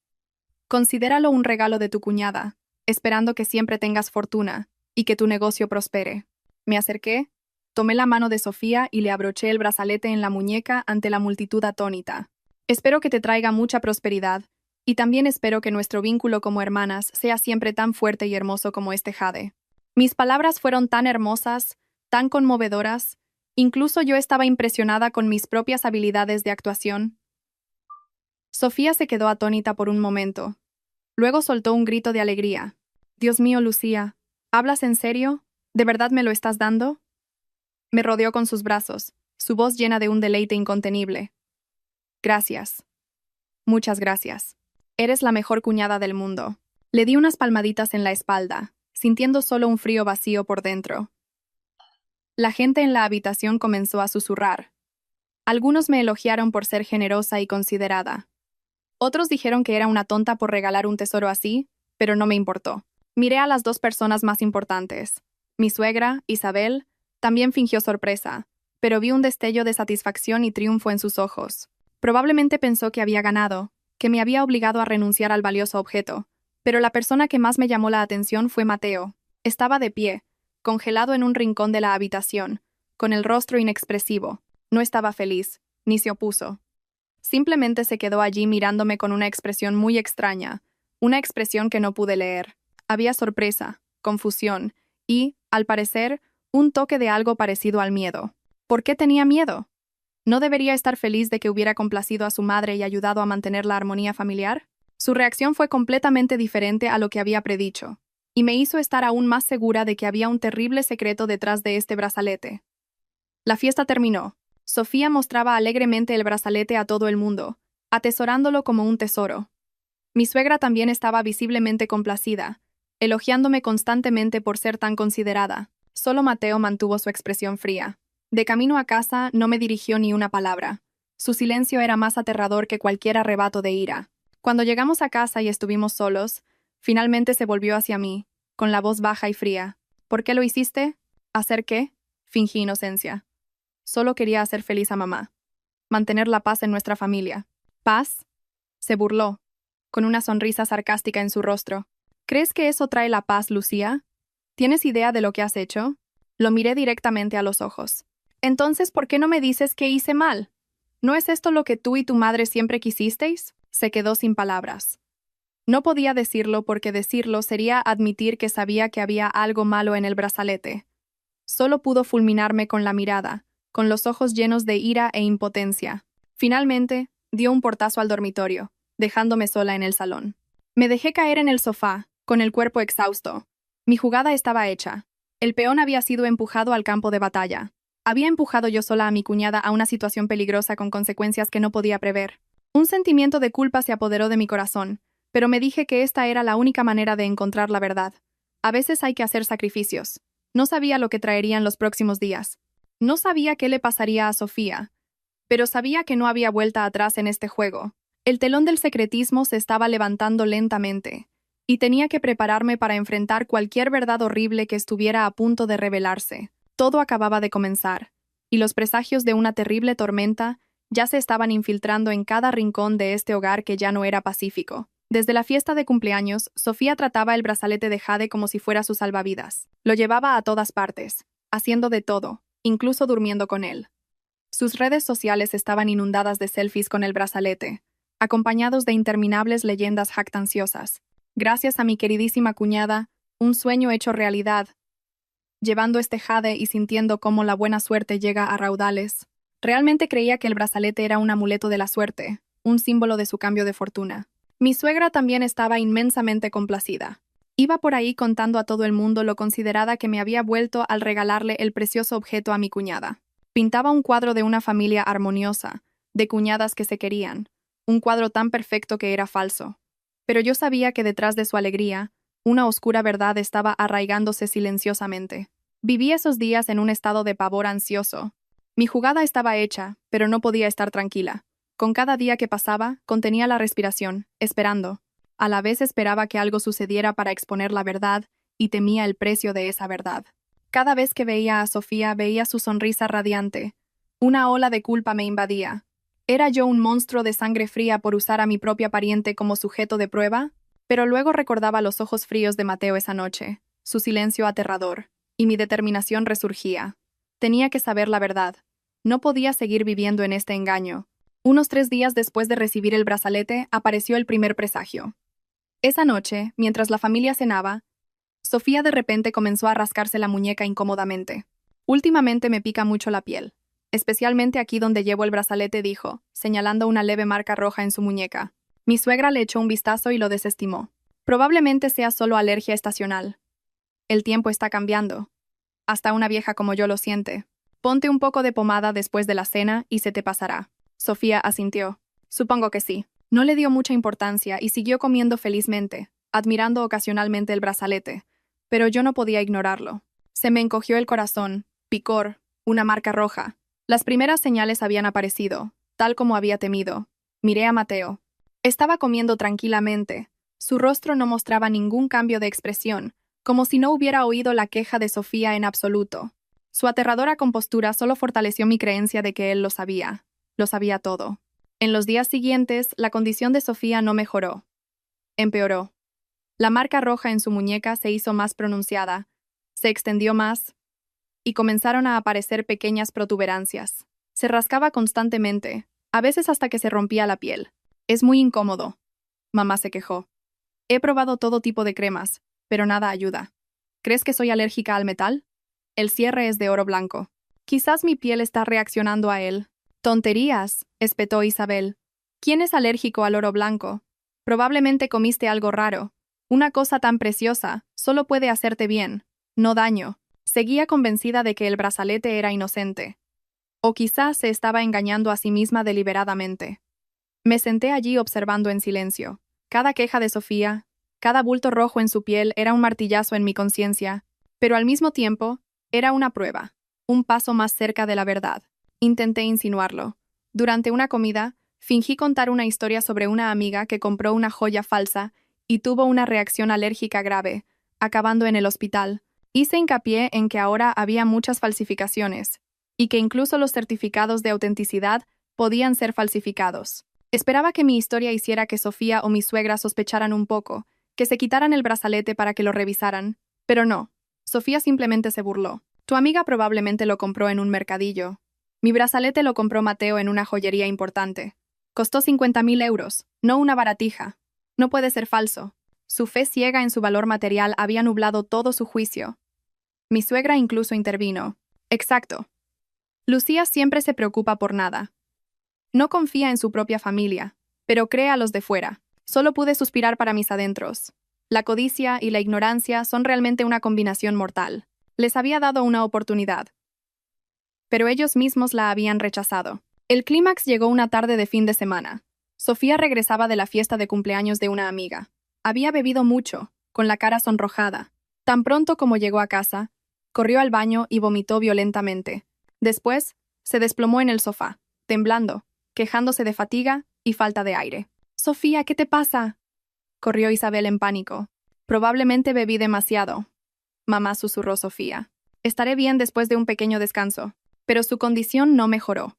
Considéralo un regalo de tu cuñada, esperando que siempre tengas fortuna y que tu negocio prospere. Me acerqué, tomé la mano de Sofía y le abroché el brazalete en la muñeca ante la multitud atónita. Espero que te traiga mucha prosperidad, y también espero que nuestro vínculo como hermanas sea siempre tan fuerte y hermoso como este jade. Mis palabras fueron tan hermosas, tan conmovedoras, incluso yo estaba impresionada con mis propias habilidades de actuación. Sofía se quedó atónita por un momento. Luego soltó un grito de alegría. Dios mío, Lucía, ¿hablas en serio? ¿De verdad me lo estás dando? Me rodeó con sus brazos, su voz llena de un deleite incontenible. Gracias. Muchas gracias. Eres la mejor cuñada del mundo. Le di unas palmaditas en la espalda, sintiendo solo un frío vacío por dentro. La gente en la habitación comenzó a susurrar. Algunos me elogiaron por ser generosa y considerada. Otros dijeron que era una tonta por regalar un tesoro así, pero no me importó. Miré a las dos personas más importantes. Mi suegra, Isabel, también fingió sorpresa, pero vi un destello de satisfacción y triunfo en sus ojos. Probablemente pensó que había ganado, que me había obligado a renunciar al valioso objeto, pero la persona que más me llamó la atención fue Mateo. Estaba de pie, congelado en un rincón de la habitación, con el rostro inexpresivo. No estaba feliz, ni se opuso. Simplemente se quedó allí mirándome con una expresión muy extraña, una expresión que no pude leer. Había sorpresa, confusión y, al parecer, un toque de algo parecido al miedo. ¿Por qué tenía miedo? ¿No debería estar feliz de que hubiera complacido a su madre y ayudado a mantener la armonía familiar? Su reacción fue completamente diferente a lo que había predicho, y me hizo estar aún más segura de que había un terrible secreto detrás de este brazalete. La fiesta terminó. Sofía mostraba alegremente el brazalete a todo el mundo, atesorándolo como un tesoro. Mi suegra también estaba visiblemente complacida, elogiándome constantemente por ser tan considerada. Solo Mateo mantuvo su expresión fría. De camino a casa no me dirigió ni una palabra. Su silencio era más aterrador que cualquier arrebato de ira. Cuando llegamos a casa y estuvimos solos, finalmente se volvió hacia mí, con la voz baja y fría. ¿Por qué lo hiciste? ¿Hacer qué? Fingí inocencia. Solo quería hacer feliz a mamá. Mantener la paz en nuestra familia. ¿Paz? Se burló, con una sonrisa sarcástica en su rostro. ¿Crees que eso trae la paz, Lucía? ¿Tienes idea de lo que has hecho? Lo miré directamente a los ojos. Entonces, ¿por qué no me dices que hice mal? ¿No es esto lo que tú y tu madre siempre quisisteis? Se quedó sin palabras. No podía decirlo porque decirlo sería admitir que sabía que había algo malo en el brazalete. Solo pudo fulminarme con la mirada, con los ojos llenos de ira e impotencia. Finalmente, dio un portazo al dormitorio, dejándome sola en el salón. Me dejé caer en el sofá, con el cuerpo exhausto. Mi jugada estaba hecha. El peón había sido empujado al campo de batalla. Había empujado yo sola a mi cuñada a una situación peligrosa con consecuencias que no podía prever. Un sentimiento de culpa se apoderó de mi corazón, pero me dije que esta era la única manera de encontrar la verdad. A veces hay que hacer sacrificios. No sabía lo que traerían los próximos días. No sabía qué le pasaría a Sofía, pero sabía que no había vuelta atrás en este juego. El telón del secretismo se estaba levantando lentamente, y tenía que prepararme para enfrentar cualquier verdad horrible que estuviera a punto de revelarse. Todo acababa de comenzar, y los presagios de una terrible tormenta ya se estaban infiltrando en cada rincón de este hogar que ya no era pacífico. Desde la fiesta de cumpleaños, Sofía trataba el brazalete de Jade como si fuera su salvavidas. Lo llevaba a todas partes, haciendo de todo, incluso durmiendo con él. Sus redes sociales estaban inundadas de selfies con el brazalete, acompañados de interminables leyendas jactanciosas. Gracias a mi queridísima cuñada, un sueño hecho realidad. Llevando este Jade y sintiendo cómo la buena suerte llega a raudales. Realmente creía que el brazalete era un amuleto de la suerte, un símbolo de su cambio de fortuna. Mi suegra también estaba inmensamente complacida. Iba por ahí contando a todo el mundo lo considerada que me había vuelto al regalarle el precioso objeto a mi cuñada. Pintaba un cuadro de una familia armoniosa, de cuñadas que se querían, un cuadro tan perfecto que era falso. Pero yo sabía que detrás de su alegría, una oscura verdad estaba arraigándose silenciosamente. Viví esos días en un estado de pavor ansioso. Mi jugada estaba hecha, pero no podía estar tranquila. Con cada día que pasaba, contenía la respiración, esperando. A la vez esperaba que algo sucediera para exponer la verdad, y temía el precio de esa verdad. Cada vez que veía a Sofía, veía su sonrisa radiante. Una ola de culpa me invadía. ¿Era yo un monstruo de sangre fría por usar a mi propia pariente como sujeto de prueba? Pero luego recordaba los ojos fríos de Mateo esa noche, su silencio aterrador, y mi determinación resurgía. Tenía que saber la verdad. No podía seguir viviendo en este engaño. Unos 3 días después de recibir el brazalete, apareció el primer presagio. Esa noche, mientras la familia cenaba, Sofía de repente comenzó a rascarse la muñeca incómodamente. Últimamente me pica mucho la piel, especialmente aquí donde llevo el brazalete, dijo, señalando una leve marca roja en su muñeca. Mi suegra le echó un vistazo y lo desestimó. Probablemente sea solo alergia estacional. El tiempo está cambiando. Hasta una vieja como yo lo siente. Ponte un poco de pomada después de la cena y se te pasará. Sofía asintió. Supongo que sí. No le dio mucha importancia y siguió comiendo felizmente, admirando ocasionalmente el brazalete, pero yo no podía ignorarlo. Se me encogió el corazón, picor, una marca roja. Las primeras señales habían aparecido, tal como había temido. Miré a Mateo. Estaba comiendo tranquilamente. Su rostro no mostraba ningún cambio de expresión, como si no hubiera oído la queja de Sofía en absoluto. Su aterradora compostura solo fortaleció mi creencia de que él lo sabía. Lo sabía todo. En los días siguientes, la condición de Sofía no mejoró. Empeoró. La marca roja en su muñeca se hizo más pronunciada, se extendió más, y comenzaron a aparecer pequeñas protuberancias. Se rascaba constantemente, a veces hasta que se rompía la piel. Es muy incómodo. Mamá se quejó. He probado todo tipo de cremas, pero nada ayuda. ¿Crees que soy alérgica al metal? El cierre es de oro blanco. Quizás mi piel está reaccionando a él. Tonterías, espetó Isabel. ¿Quién es alérgico al oro blanco? Probablemente comiste algo raro. Una cosa tan preciosa solo puede hacerte bien, no daño. Seguía convencida de que el brazalete era inocente. O quizás se estaba engañando a sí misma deliberadamente. Me senté allí observando en silencio. Cada queja de Sofía, cada bulto rojo en su piel era un martillazo en mi conciencia, pero al mismo tiempo, era una prueba, un paso más cerca de la verdad. Intenté insinuarlo. Durante una comida, fingí contar una historia sobre una amiga que compró una joya falsa y tuvo una reacción alérgica grave, acabando en el hospital. Hice hincapié en que ahora había muchas falsificaciones, y que incluso los certificados de autenticidad podían ser falsificados. Esperaba que mi historia hiciera que Sofía o mi suegra sospecharan un poco, que se quitaran el brazalete para que lo revisaran, pero no. Sofía simplemente se burló. Tu amiga probablemente lo compró en un mercadillo. Mi brazalete lo compró Mateo en una joyería importante. Costó 50.000 euros, no una baratija. No puede ser falso. Su fe ciega en su valor material había nublado todo su juicio. Mi suegra incluso intervino. Exacto. Lucía siempre se preocupa por nada. No confía en su propia familia, pero cree a los de fuera. Solo pude suspirar para mis adentros. La codicia y la ignorancia son realmente una combinación mortal. Les había dado una oportunidad, pero ellos mismos la habían rechazado. El clímax llegó una tarde de fin de semana. Sofía regresaba de la fiesta de cumpleaños de una amiga. Había bebido mucho, con la cara sonrojada. Tan pronto como llegó a casa, corrió al baño y vomitó violentamente. Después, se desplomó en el sofá, temblando, quejándose de fatiga y falta de aire. «Sofía, ¿qué te pasa?», corrió Isabel en pánico. «Probablemente bebí demasiado», mamá susurró Sofía. «Estaré bien después de un pequeño descanso». Pero su condición no mejoró.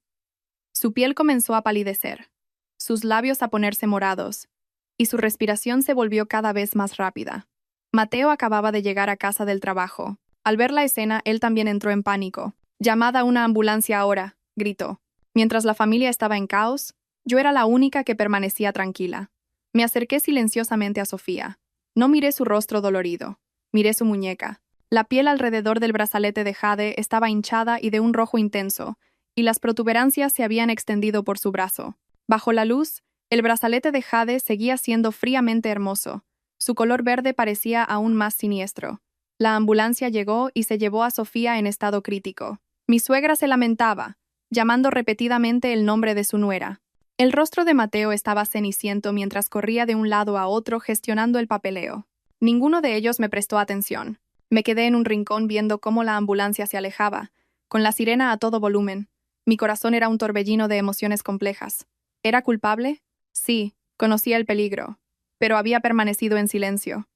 Su piel comenzó a palidecer, sus labios a ponerse morados, y su respiración se volvió cada vez más rápida. Mateo acababa de llegar a casa del trabajo. Al ver la escena, él también entró en pánico. «Llamad a una ambulancia ahora», gritó. Mientras la familia estaba en caos, yo era la única que permanecía tranquila. Me acerqué silenciosamente a Sofía. No miré su rostro dolorido. Miré su muñeca. La piel alrededor del brazalete de jade estaba hinchada y de un rojo intenso, y las protuberancias se habían extendido por su brazo. Bajo la luz, el brazalete de jade seguía siendo fríamente hermoso. Su color verde parecía aún más siniestro. La ambulancia llegó y se llevó a Sofía en estado crítico. Mi suegra se lamentaba, llamando repetidamente el nombre de su nuera. El rostro de Mateo estaba ceniciento mientras corría de un lado a otro gestionando el papeleo. Ninguno de ellos me prestó atención. Me quedé en un rincón viendo cómo la ambulancia se alejaba, con la sirena a todo volumen. Mi corazón era un torbellino de emociones complejas. ¿Era culpable? Sí, conocía el peligro, pero había permanecido en silencio.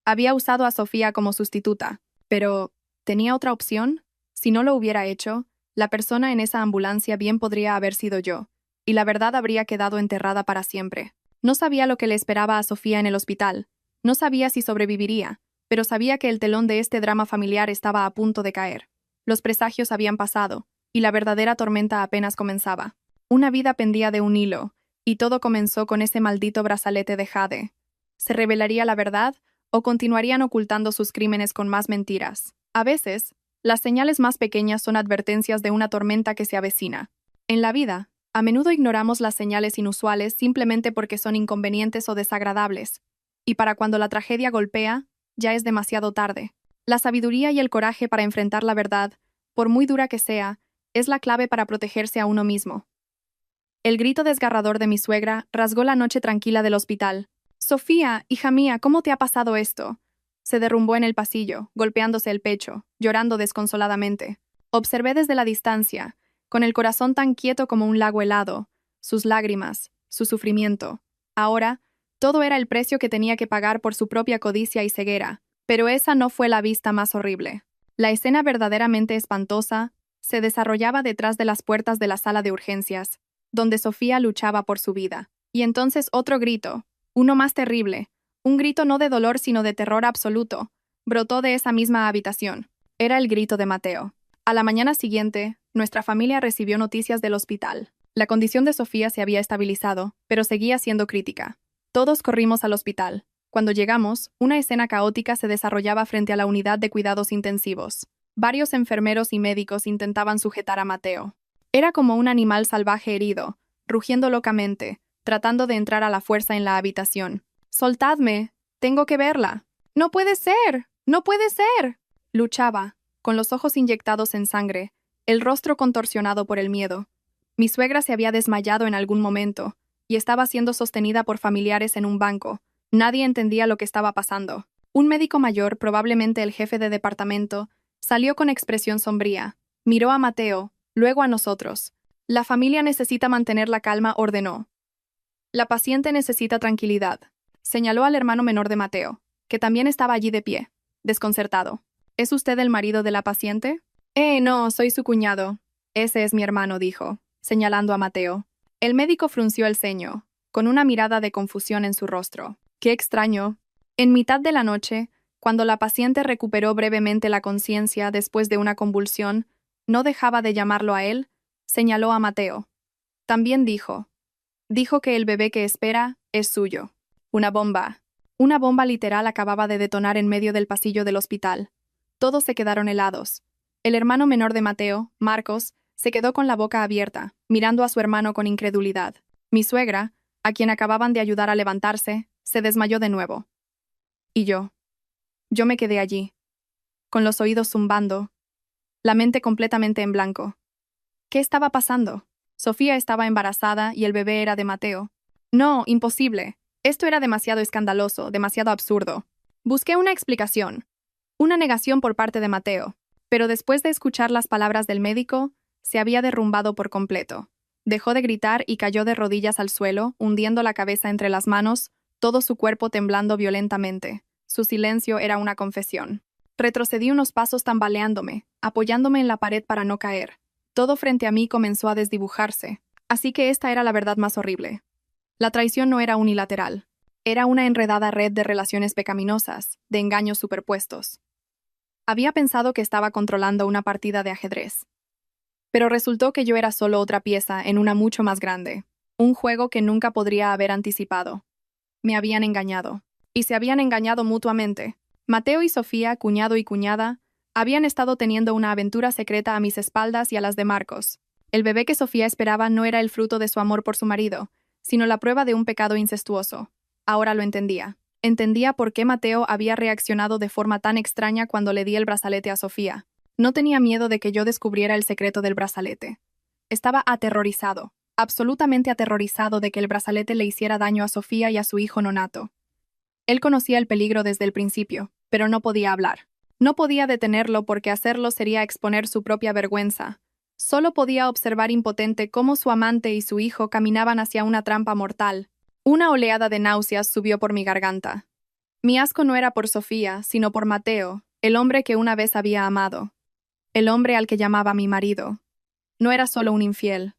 Había usado a Sofía como sustituta, pero ¿tenía otra opción? Si no lo hubiera hecho, la persona en esa ambulancia bien podría haber sido yo, y la verdad habría quedado enterrada para siempre. No sabía lo que le esperaba a Sofía en el hospital. No sabía si sobreviviría, pero sabía que el telón de este drama familiar estaba a punto de caer. Los presagios habían pasado, y la verdadera tormenta apenas comenzaba. Una vida pendía de un hilo, y todo comenzó con ese maldito brazalete de jade. ¿Se revelaría la verdad, o continuarían ocultando sus crímenes con más mentiras? A veces, las señales más pequeñas son advertencias de una tormenta que se avecina. En la vida, a menudo ignoramos las señales inusuales simplemente porque son inconvenientes o desagradables, y para cuando la tragedia golpea, ya es demasiado tarde. La sabiduría y el coraje para enfrentar la verdad, por muy dura que sea, es la clave para protegerse a uno mismo. El grito desgarrador de mi suegra rasgó la noche tranquila del hospital. «Sofía, hija mía, ¿cómo te ha pasado esto?». Se derrumbó en el pasillo, golpeándose el pecho, llorando desconsoladamente. Observé desde la distancia, con el corazón tan quieto como un lago helado, sus lágrimas, su sufrimiento. Ahora, todo era el precio que tenía que pagar por su propia codicia y ceguera, pero esa no fue la vista más horrible. La escena verdaderamente espantosa se desarrollaba detrás de las puertas de la sala de urgencias, donde Sofía luchaba por su vida. Y entonces otro grito, uno más terrible, un grito no de dolor sino de terror absoluto, brotó de esa misma habitación. Era el grito de Mateo. A la mañana siguiente, nuestra familia recibió noticias del hospital. La condición de Sofía se había estabilizado, pero seguía siendo crítica. Todos corrimos al hospital. Cuando llegamos, una escena caótica se desarrollaba frente a la unidad de cuidados intensivos. Varios enfermeros y médicos intentaban sujetar a Mateo. Era como un animal salvaje herido, rugiendo locamente, tratando de entrar a la fuerza en la habitación. «¡Soltadme! ¡Tengo que verla!». «¡No puede ser! ¡No puede ser!». Luchaba, con los ojos inyectados en sangre, el rostro contorsionado por el miedo. Mi suegra se había desmayado en algún momento, y estaba siendo sostenida por familiares en un banco. Nadie entendía lo que estaba pasando. Un médico mayor, probablemente el jefe de departamento, salió con expresión sombría. Miró a Mateo, luego a nosotros. «La familia necesita mantener la calma», ordenó. «La paciente necesita tranquilidad», señaló al hermano menor de Mateo, que también estaba allí de pie. desconcertado. ¿Es usted el marido de la paciente? No, soy su cuñado. Ese es mi hermano, dijo, señalando a Mateo. El médico frunció el ceño, con una mirada de confusión en su rostro. ¡Qué extraño! En mitad de la noche, cuando la paciente recuperó brevemente la conciencia después de una convulsión, no dejaba de llamarlo a él, señaló a Mateo. También dijo que el bebé que espera es suyo. Una bomba. Una bomba literal acababa de detonar en medio del pasillo del hospital. Todos se quedaron helados. El hermano menor de Mateo, Marcos, se quedó con la boca abierta, mirando a su hermano con incredulidad. Mi suegra, a quien acababan de ayudar a levantarse, se desmayó de nuevo. Y yo me quedé allí, con los oídos zumbando, la mente completamente en blanco. ¿Qué estaba pasando? Sofía estaba embarazada y el bebé era de Mateo. No, imposible. Esto era demasiado escandaloso, demasiado absurdo. Busqué una explicación, una negación por parte de Mateo, pero después de escuchar las palabras del médico, se había derrumbado por completo. Dejó de gritar y cayó de rodillas al suelo, hundiendo la cabeza entre las manos, todo su cuerpo temblando violentamente. Su silencio era una confesión. Retrocedí unos pasos tambaleándome, apoyándome en la pared para no caer. Todo frente a mí comenzó a desdibujarse. Así que esta era la verdad más horrible. La traición no era unilateral. Era una enredada red de relaciones pecaminosas, de engaños superpuestos. Había pensado que estaba controlando una partida de ajedrez. Pero resultó que yo era solo otra pieza en una mucho más grande. Un juego que nunca podría haber anticipado. Me habían engañado. Y se habían engañado mutuamente. Mateo y Sofía, cuñado y cuñada, habían estado teniendo una aventura secreta a mis espaldas y a las de Marcos. El bebé que Sofía esperaba no era el fruto de su amor por su marido, sino la prueba de un pecado incestuoso. Ahora lo entendía. Entendía por qué Mateo había reaccionado de forma tan extraña cuando le di el brazalete a Sofía. No tenía miedo de que yo descubriera el secreto del brazalete. Estaba aterrorizado, absolutamente aterrorizado de que el brazalete le hiciera daño a Sofía y a su hijo nonato. Él conocía el peligro desde el principio, pero no podía hablar. No podía detenerlo porque hacerlo sería exponer su propia vergüenza. Solo podía observar impotente cómo su amante y su hijo caminaban hacia una trampa mortal. Una oleada de náuseas subió por mi garganta. Mi asco no era por Sofía, sino por Mateo, el hombre que una vez había amado. El hombre al que llamaba mi marido. No era solo un infiel.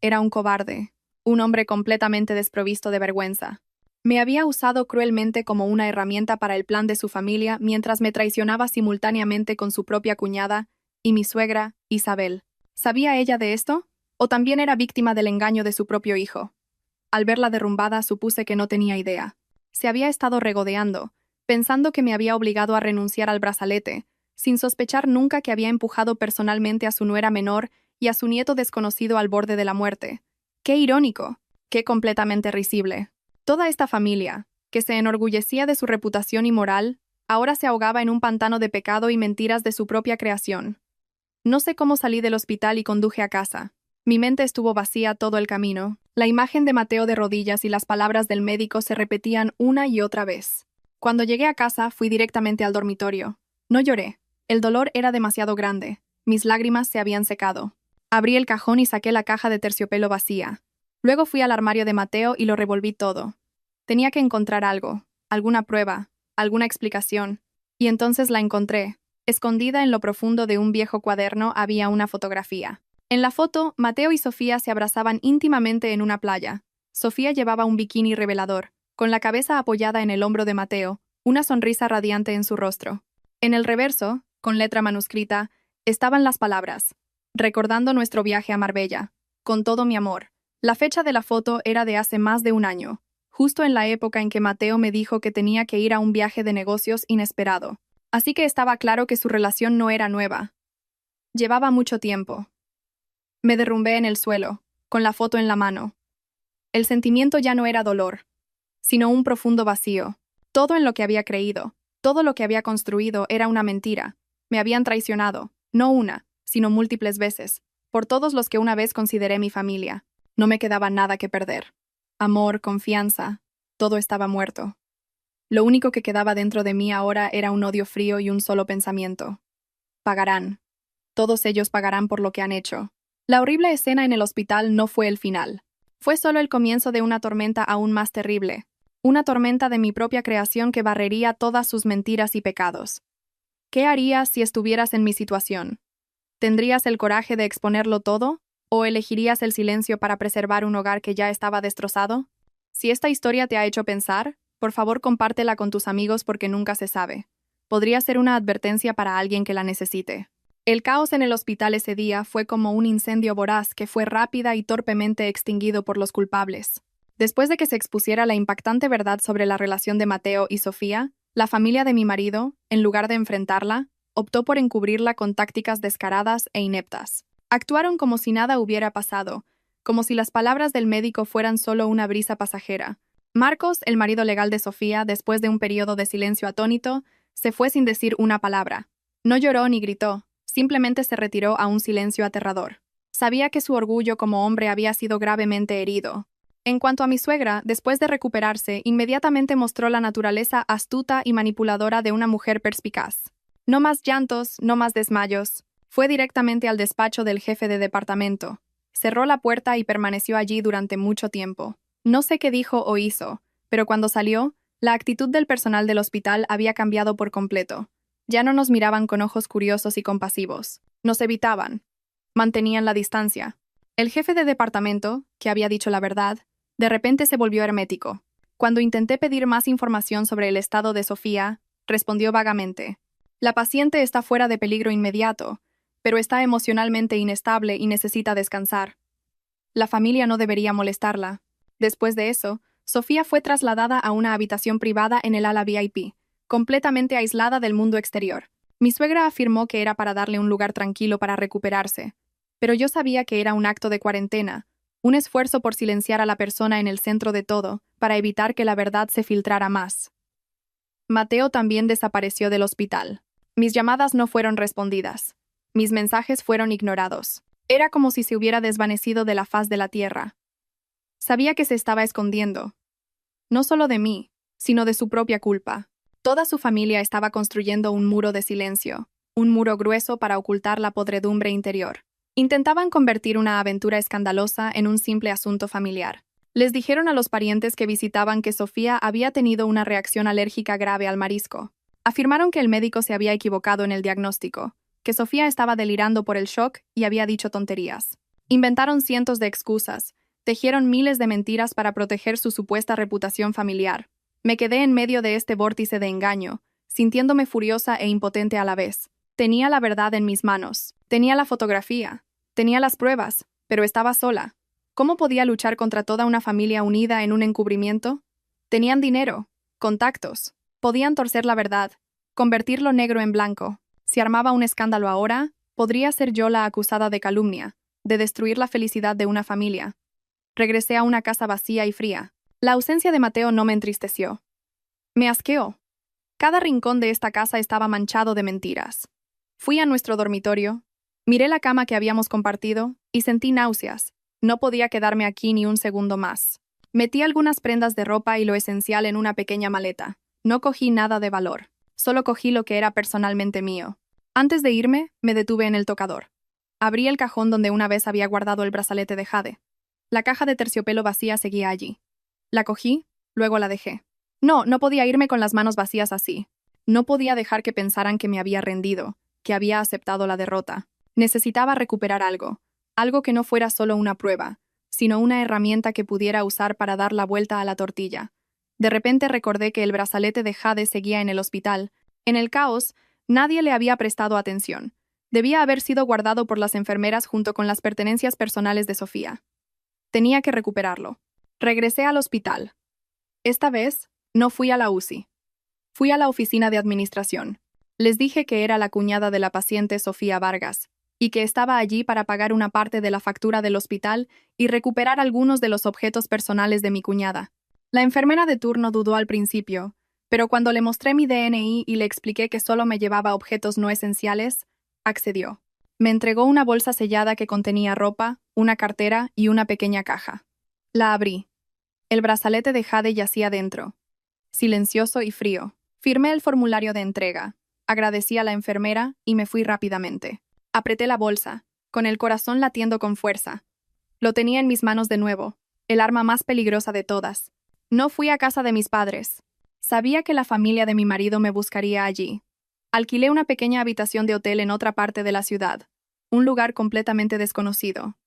Era un cobarde. Un hombre completamente desprovisto de vergüenza. Me había usado cruelmente como una herramienta para el plan de su familia mientras me traicionaba simultáneamente con su propia cuñada y mi suegra, Isabel. ¿Sabía ella de esto? ¿O también era víctima del engaño de su propio hijo? Al verla derrumbada supuse que no tenía idea. Se había estado regodeando, pensando que me había obligado a renunciar al brazalete, sin sospechar nunca que había empujado personalmente a su nuera menor y a su nieto desconocido al borde de la muerte. ¡Qué irónico! ¡Qué completamente risible! Toda esta familia, que se enorgullecía de su reputación y moral, ahora se ahogaba en un pantano de pecado y mentiras de su propia creación. No sé cómo salí del hospital y conduje a casa. Mi mente estuvo vacía todo el camino. La imagen de Mateo de rodillas y las palabras del médico se repetían una y otra vez. Cuando llegué a casa, fui directamente al dormitorio. No lloré. El dolor era demasiado grande. Mis lágrimas se habían secado. Abrí el cajón y saqué la caja de terciopelo vacía. Luego fui al armario de Mateo y lo revolví todo. Tenía que encontrar algo, alguna prueba, alguna explicación. Y entonces la encontré. Escondida en lo profundo de un viejo cuaderno había una fotografía. En la foto, Mateo y Sofía se abrazaban íntimamente en una playa. Sofía llevaba un bikini revelador, con la cabeza apoyada en el hombro de Mateo, una sonrisa radiante en su rostro. En el reverso, con letra manuscrita, estaban las palabras: recordando nuestro viaje a Marbella, con todo mi amor. La fecha de la foto era de hace más de un año, justo en la época en que Mateo me dijo que tenía que ir a un viaje de negocios inesperado. Así que estaba claro que su relación no era nueva. Llevaba mucho tiempo. Me derrumbé en el suelo, con la foto en la mano. El sentimiento ya no era dolor, sino un profundo vacío. Todo en lo que había creído, todo lo que había construido era una mentira. Me habían traicionado, no una, sino múltiples veces, por todos los que una vez consideré mi familia. No me quedaba nada que perder. Amor, confianza, todo estaba muerto. Lo único que quedaba dentro de mí ahora era un odio frío y un solo pensamiento. Pagarán. Todos ellos pagarán por lo que han hecho. La horrible escena en el hospital no fue el final. Fue solo el comienzo de una tormenta aún más terrible. Una tormenta de mi propia creación que barrería todas sus mentiras y pecados. ¿Qué harías si estuvieras en mi situación? ¿Tendrías el coraje de exponerlo todo? ¿O elegirías el silencio para preservar un hogar que ya estaba destrozado? Si esta historia te ha hecho pensar, por favor compártela con tus amigos porque nunca se sabe. Podría ser una advertencia para alguien que la necesite. El caos en el hospital ese día fue como un incendio voraz que fue rápida y torpemente extinguido por los culpables. Después de que se expusiera la impactante verdad sobre la relación de Mateo y Sofía, la familia de mi marido, en lugar de enfrentarla, optó por encubrirla con tácticas descaradas e ineptas. Actuaron como si nada hubiera pasado, como si las palabras del médico fueran solo una brisa pasajera. Marcos, el marido legal de Sofía, después de un periodo de silencio atónito, se fue sin decir una palabra. No lloró ni gritó, simplemente se retiró a un silencio aterrador. Sabía que su orgullo como hombre había sido gravemente herido. En cuanto a mi suegra, después de recuperarse, inmediatamente mostró la naturaleza astuta y manipuladora de una mujer perspicaz. No más llantos, no más desmayos. Fue directamente al despacho del jefe de departamento. Cerró la puerta y permaneció allí durante mucho tiempo. No sé qué dijo o hizo, pero cuando salió, la actitud del personal del hospital había cambiado por completo. Ya no nos miraban con ojos curiosos y compasivos. Nos evitaban. Mantenían la distancia. El jefe de departamento, que había dicho la verdad, de repente se volvió hermético. Cuando intenté pedir más información sobre el estado de Sofía, respondió vagamente: la paciente está fuera de peligro inmediato, pero está emocionalmente inestable y necesita descansar. La familia no debería molestarla. Después de eso, Sofía fue trasladada a una habitación privada en el ala VIP, completamente aislada del mundo exterior. Mi suegra afirmó que era para darle un lugar tranquilo para recuperarse, pero yo sabía que era un acto de cuarentena, un esfuerzo por silenciar a la persona en el centro de todo, para evitar que la verdad se filtrara más. Mateo también desapareció del hospital. Mis llamadas no fueron respondidas. Mis mensajes fueron ignorados. Era como si se hubiera desvanecido de la faz de la tierra. Sabía que se estaba escondiendo. No solo de mí, sino de su propia culpa. Toda su familia estaba construyendo un muro de silencio, un muro grueso para ocultar la podredumbre interior. Intentaban convertir una aventura escandalosa en un simple asunto familiar. Les dijeron a los parientes que visitaban que Sofía había tenido una reacción alérgica grave al marisco. Afirmaron que el médico se había equivocado en el diagnóstico, que Sofía estaba delirando por el shock y había dicho tonterías. Inventaron cientos de excusas, tejieron miles de mentiras para proteger su supuesta reputación familiar. Me quedé en medio de este vórtice de engaño, sintiéndome furiosa e impotente a la vez. Tenía la verdad en mis manos, tenía la fotografía, tenía las pruebas, pero estaba sola. ¿Cómo podía luchar contra toda una familia unida en un encubrimiento? Tenían dinero, contactos, podían torcer la verdad, convertirlo negro en blanco. Si armaba un escándalo ahora, podría ser yo la acusada de calumnia, de destruir la felicidad de una familia. Regresé a una casa vacía y fría. La ausencia de Mateo no me entristeció. Me asqueó. Cada rincón de esta casa estaba manchado de mentiras. Fui a nuestro dormitorio, miré la cama que habíamos compartido y sentí náuseas. No podía quedarme aquí ni un segundo más. Metí algunas prendas de ropa y lo esencial en una pequeña maleta. No cogí nada de valor. Solo cogí lo que era personalmente mío. Antes de irme, me detuve en el tocador. Abrí el cajón donde una vez había guardado el brazalete de jade. La caja de terciopelo vacía seguía allí. La cogí, luego la dejé. No podía irme con las manos vacías así. No podía dejar que pensaran que me había rendido, que había aceptado la derrota. Necesitaba recuperar algo que no fuera solo una prueba, sino una herramienta que pudiera usar para dar la vuelta a la tortilla. De repente recordé que el brazalete de jade seguía en el hospital. En el caos, nadie le había prestado atención. Debía haber sido guardado por las enfermeras junto con las pertenencias personales de Sofía. Tenía que recuperarlo. Regresé al hospital. Esta vez, no fui a la UCI. Fui a la oficina de administración. Les dije que era la cuñada de la paciente Sofía Vargas, y que estaba allí para pagar una parte de la factura del hospital y recuperar algunos de los objetos personales de mi cuñada. La enfermera de turno dudó al principio, pero cuando le mostré mi DNI y le expliqué que solo me llevaba objetos no esenciales, accedió. Me entregó una bolsa sellada que contenía ropa, una cartera y una pequeña caja. La abrí. El brazalete de jade yacía dentro, silencioso y frío. Firmé el formulario de entrega, agradecí a la enfermera y me fui rápidamente. Apreté la bolsa, con el corazón latiendo con fuerza. Lo tenía en mis manos de nuevo, el arma más peligrosa de todas. No fui a casa de mis padres. Sabía que la familia de mi marido me buscaría allí. Alquilé una pequeña habitación de hotel en otra parte de la ciudad, un lugar completamente desconocido.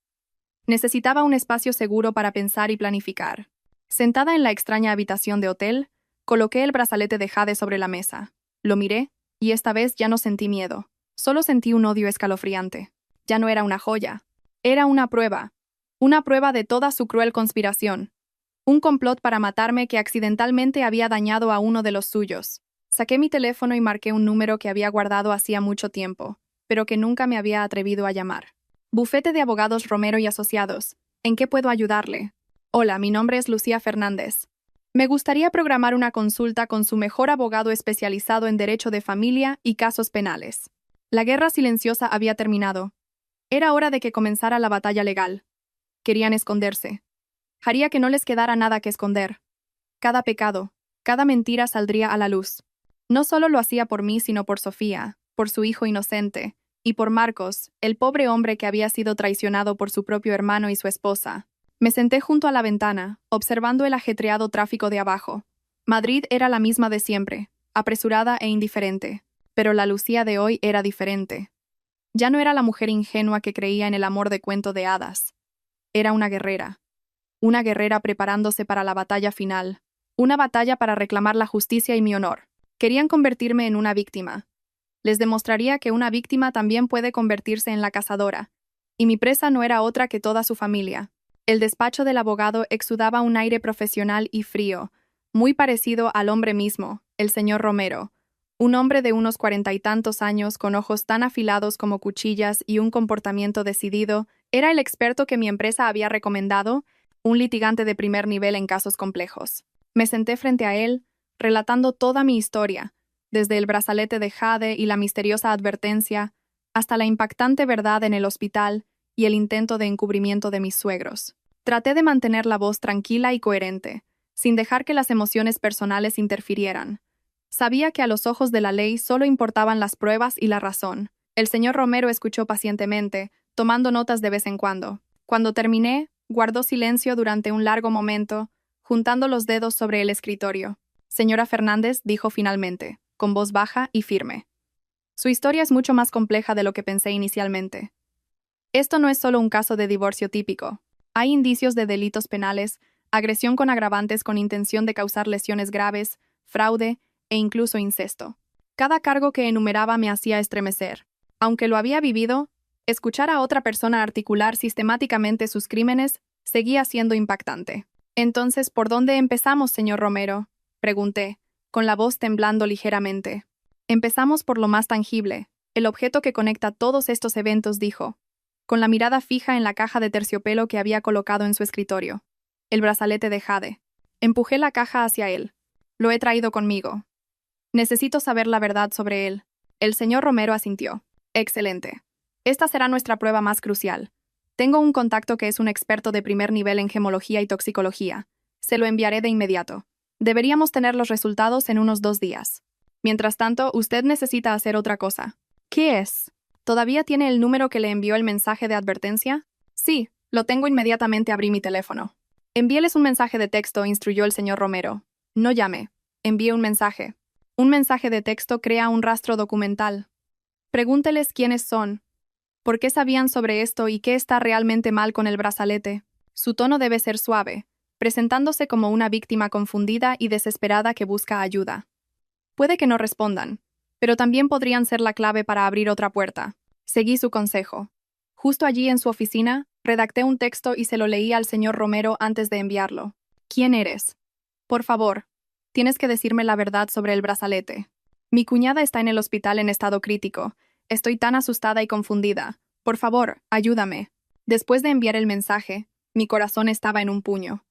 Necesitaba un espacio seguro para pensar y planificar. Sentada en la extraña habitación de hotel, coloqué el brazalete de jade sobre la mesa. Lo miré, y esta vez ya no sentí miedo. Solo sentí un odio escalofriante. Ya no era una joya. Era una prueba. Una prueba de toda su cruel conspiración. Un complot para matarme que accidentalmente había dañado a uno de los suyos. Saqué mi teléfono y marqué un número que había guardado hacía mucho tiempo, pero que nunca me había atrevido a llamar. Bufete de Abogados Romero y Asociados. ¿En qué puedo ayudarle? Hola, mi nombre es Lucía Fernández. Me gustaría programar una consulta con su mejor abogado especializado en derecho de familia y casos penales. La guerra silenciosa había terminado. Era hora de que comenzara la batalla legal. Querían esconderse. Haría que no les quedara nada que esconder. Cada pecado, cada mentira saldría a la luz. No solo lo hacía por mí, sino por Sofía, por su hijo inocente, y por Marcos, el pobre hombre que había sido traicionado por su propio hermano y su esposa. Me senté junto a la ventana, observando el ajetreado tráfico de abajo. Madrid era la misma de siempre, apresurada e indiferente, pero la Lucía de hoy era diferente. Ya no era la mujer ingenua que creía en el amor de cuento de hadas. Era una guerrera preparándose para la batalla final, una batalla para reclamar la justicia y mi honor. Querían convertirme en una víctima. Les demostraría que una víctima también puede convertirse en la cazadora, y mi presa no era otra que toda su familia. El despacho del abogado exudaba un aire profesional y frío, muy parecido al hombre mismo, el señor Romero, un hombre de unos 40 y tantos años con ojos tan afilados como cuchillas y un comportamiento decidido. Era el experto que mi empresa había recomendado, un litigante de primer nivel en casos complejos. Me senté frente a él, relatando toda mi historia, desde el brazalete de jade y la misteriosa advertencia, hasta la impactante verdad en el hospital y el intento de encubrimiento de mis suegros. Traté de mantener la voz tranquila y coherente, sin dejar que las emociones personales interfirieran. Sabía que a los ojos de la ley solo importaban las pruebas y la razón. El señor Romero escuchó pacientemente, tomando notas de vez en cuando. Cuando terminé, guardó silencio durante un largo momento, juntando los dedos sobre el escritorio. Señora Fernández, dijo finalmente, con voz baja y firme. Su historia es mucho más compleja de lo que pensé inicialmente. Esto no es solo un caso de divorcio típico. Hay indicios de delitos penales, agresión con agravantes con intención de causar lesiones graves, fraude e incluso incesto. Cada cargo que enumeraba me hacía estremecer. Aunque lo había vivido, escuchar a otra persona articular sistemáticamente sus crímenes seguía siendo impactante. Entonces, ¿por dónde empezamos, señor Romero?, pregunté, con la voz temblando ligeramente. Empezamos por lo más tangible, el objeto que conecta todos estos eventos, dijo, con la mirada fija en la caja de terciopelo que había colocado en su escritorio. El brazalete de jade. Empujé la caja hacia él. Lo he traído conmigo. Necesito saber la verdad sobre él. El señor Romero asintió. Excelente. Esta será nuestra prueba más crucial. Tengo un contacto que es un experto de primer nivel en gemología y toxicología. Se lo enviaré de inmediato. Deberíamos tener los resultados en unos 2 días. Mientras tanto, usted necesita hacer otra cosa. ¿Qué es? ¿Todavía tiene el número que le envió el mensaje de advertencia? Sí, lo tengo. Inmediatamente abrí mi teléfono. Envíeles un mensaje de texto, instruyó el señor Romero. No llame. Envíe un mensaje. Un mensaje de texto crea un rastro documental. Pregúnteles quiénes son. ¿Por qué sabían sobre esto y qué está realmente mal con el brazalete? Su tono debe ser suave, presentándose como una víctima confundida y desesperada que busca ayuda. Puede que no respondan, pero también podrían ser la clave para abrir otra puerta. Seguí su consejo. Justo allí en su oficina, redacté un texto y se lo leí al señor Romero antes de enviarlo. ¿Quién eres? Por favor, tienes que decirme la verdad sobre el brazalete. Mi cuñada está en el hospital en estado crítico. Estoy tan asustada y confundida. Por favor, ayúdame. Después de enviar el mensaje, mi corazón estaba en un puño.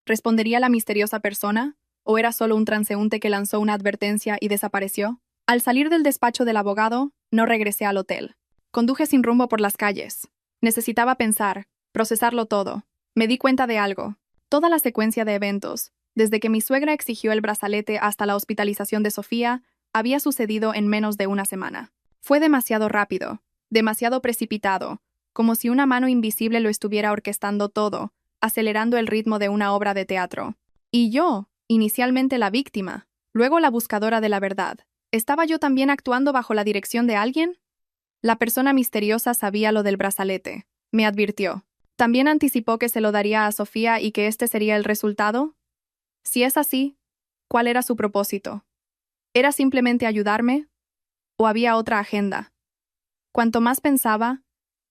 ¿Respondería la misteriosa persona? ¿O era solo un transeúnte que lanzó una advertencia y desapareció? Al salir del despacho del abogado, no regresé al hotel. Conduje sin rumbo por las calles. Necesitaba pensar, procesarlo todo. Me di cuenta de algo. Toda la secuencia de eventos, desde que mi suegra exigió el brazalete hasta la hospitalización de Sofía, había sucedido en menos de una semana. Fue demasiado rápido, demasiado precipitado, como si una mano invisible lo estuviera orquestando todo, acelerando el ritmo de una obra de teatro. Y yo, inicialmente la víctima, luego la buscadora de la verdad, ¿Estaba yo también actuando bajo la dirección de alguien? La persona misteriosa sabía lo del brazalete. Me advirtió. ¿También anticipó que se lo daría a Sofía y que este sería el resultado? Si es así, ¿cuál era su propósito? ¿Era simplemente ayudarme? ¿O había otra agenda? Cuanto más pensaba,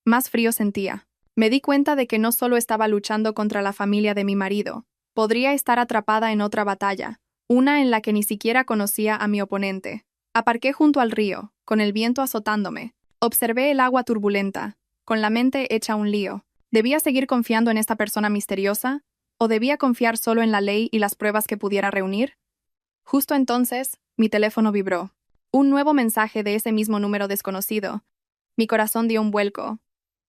más frío sentía. Me di cuenta de que no solo estaba luchando contra la familia de mi marido, podría estar atrapada en otra batalla, una en la que ni siquiera conocía a mi oponente. Aparqué junto al río, con el viento azotándome. Observé el agua turbulenta, con la mente hecha un lío. ¿Debía seguir confiando en esta persona misteriosa? ¿O debía confiar solo en la ley y las pruebas que pudiera reunir? Justo entonces, mi teléfono vibró. Un nuevo mensaje de ese mismo número desconocido. Mi corazón dio un vuelco.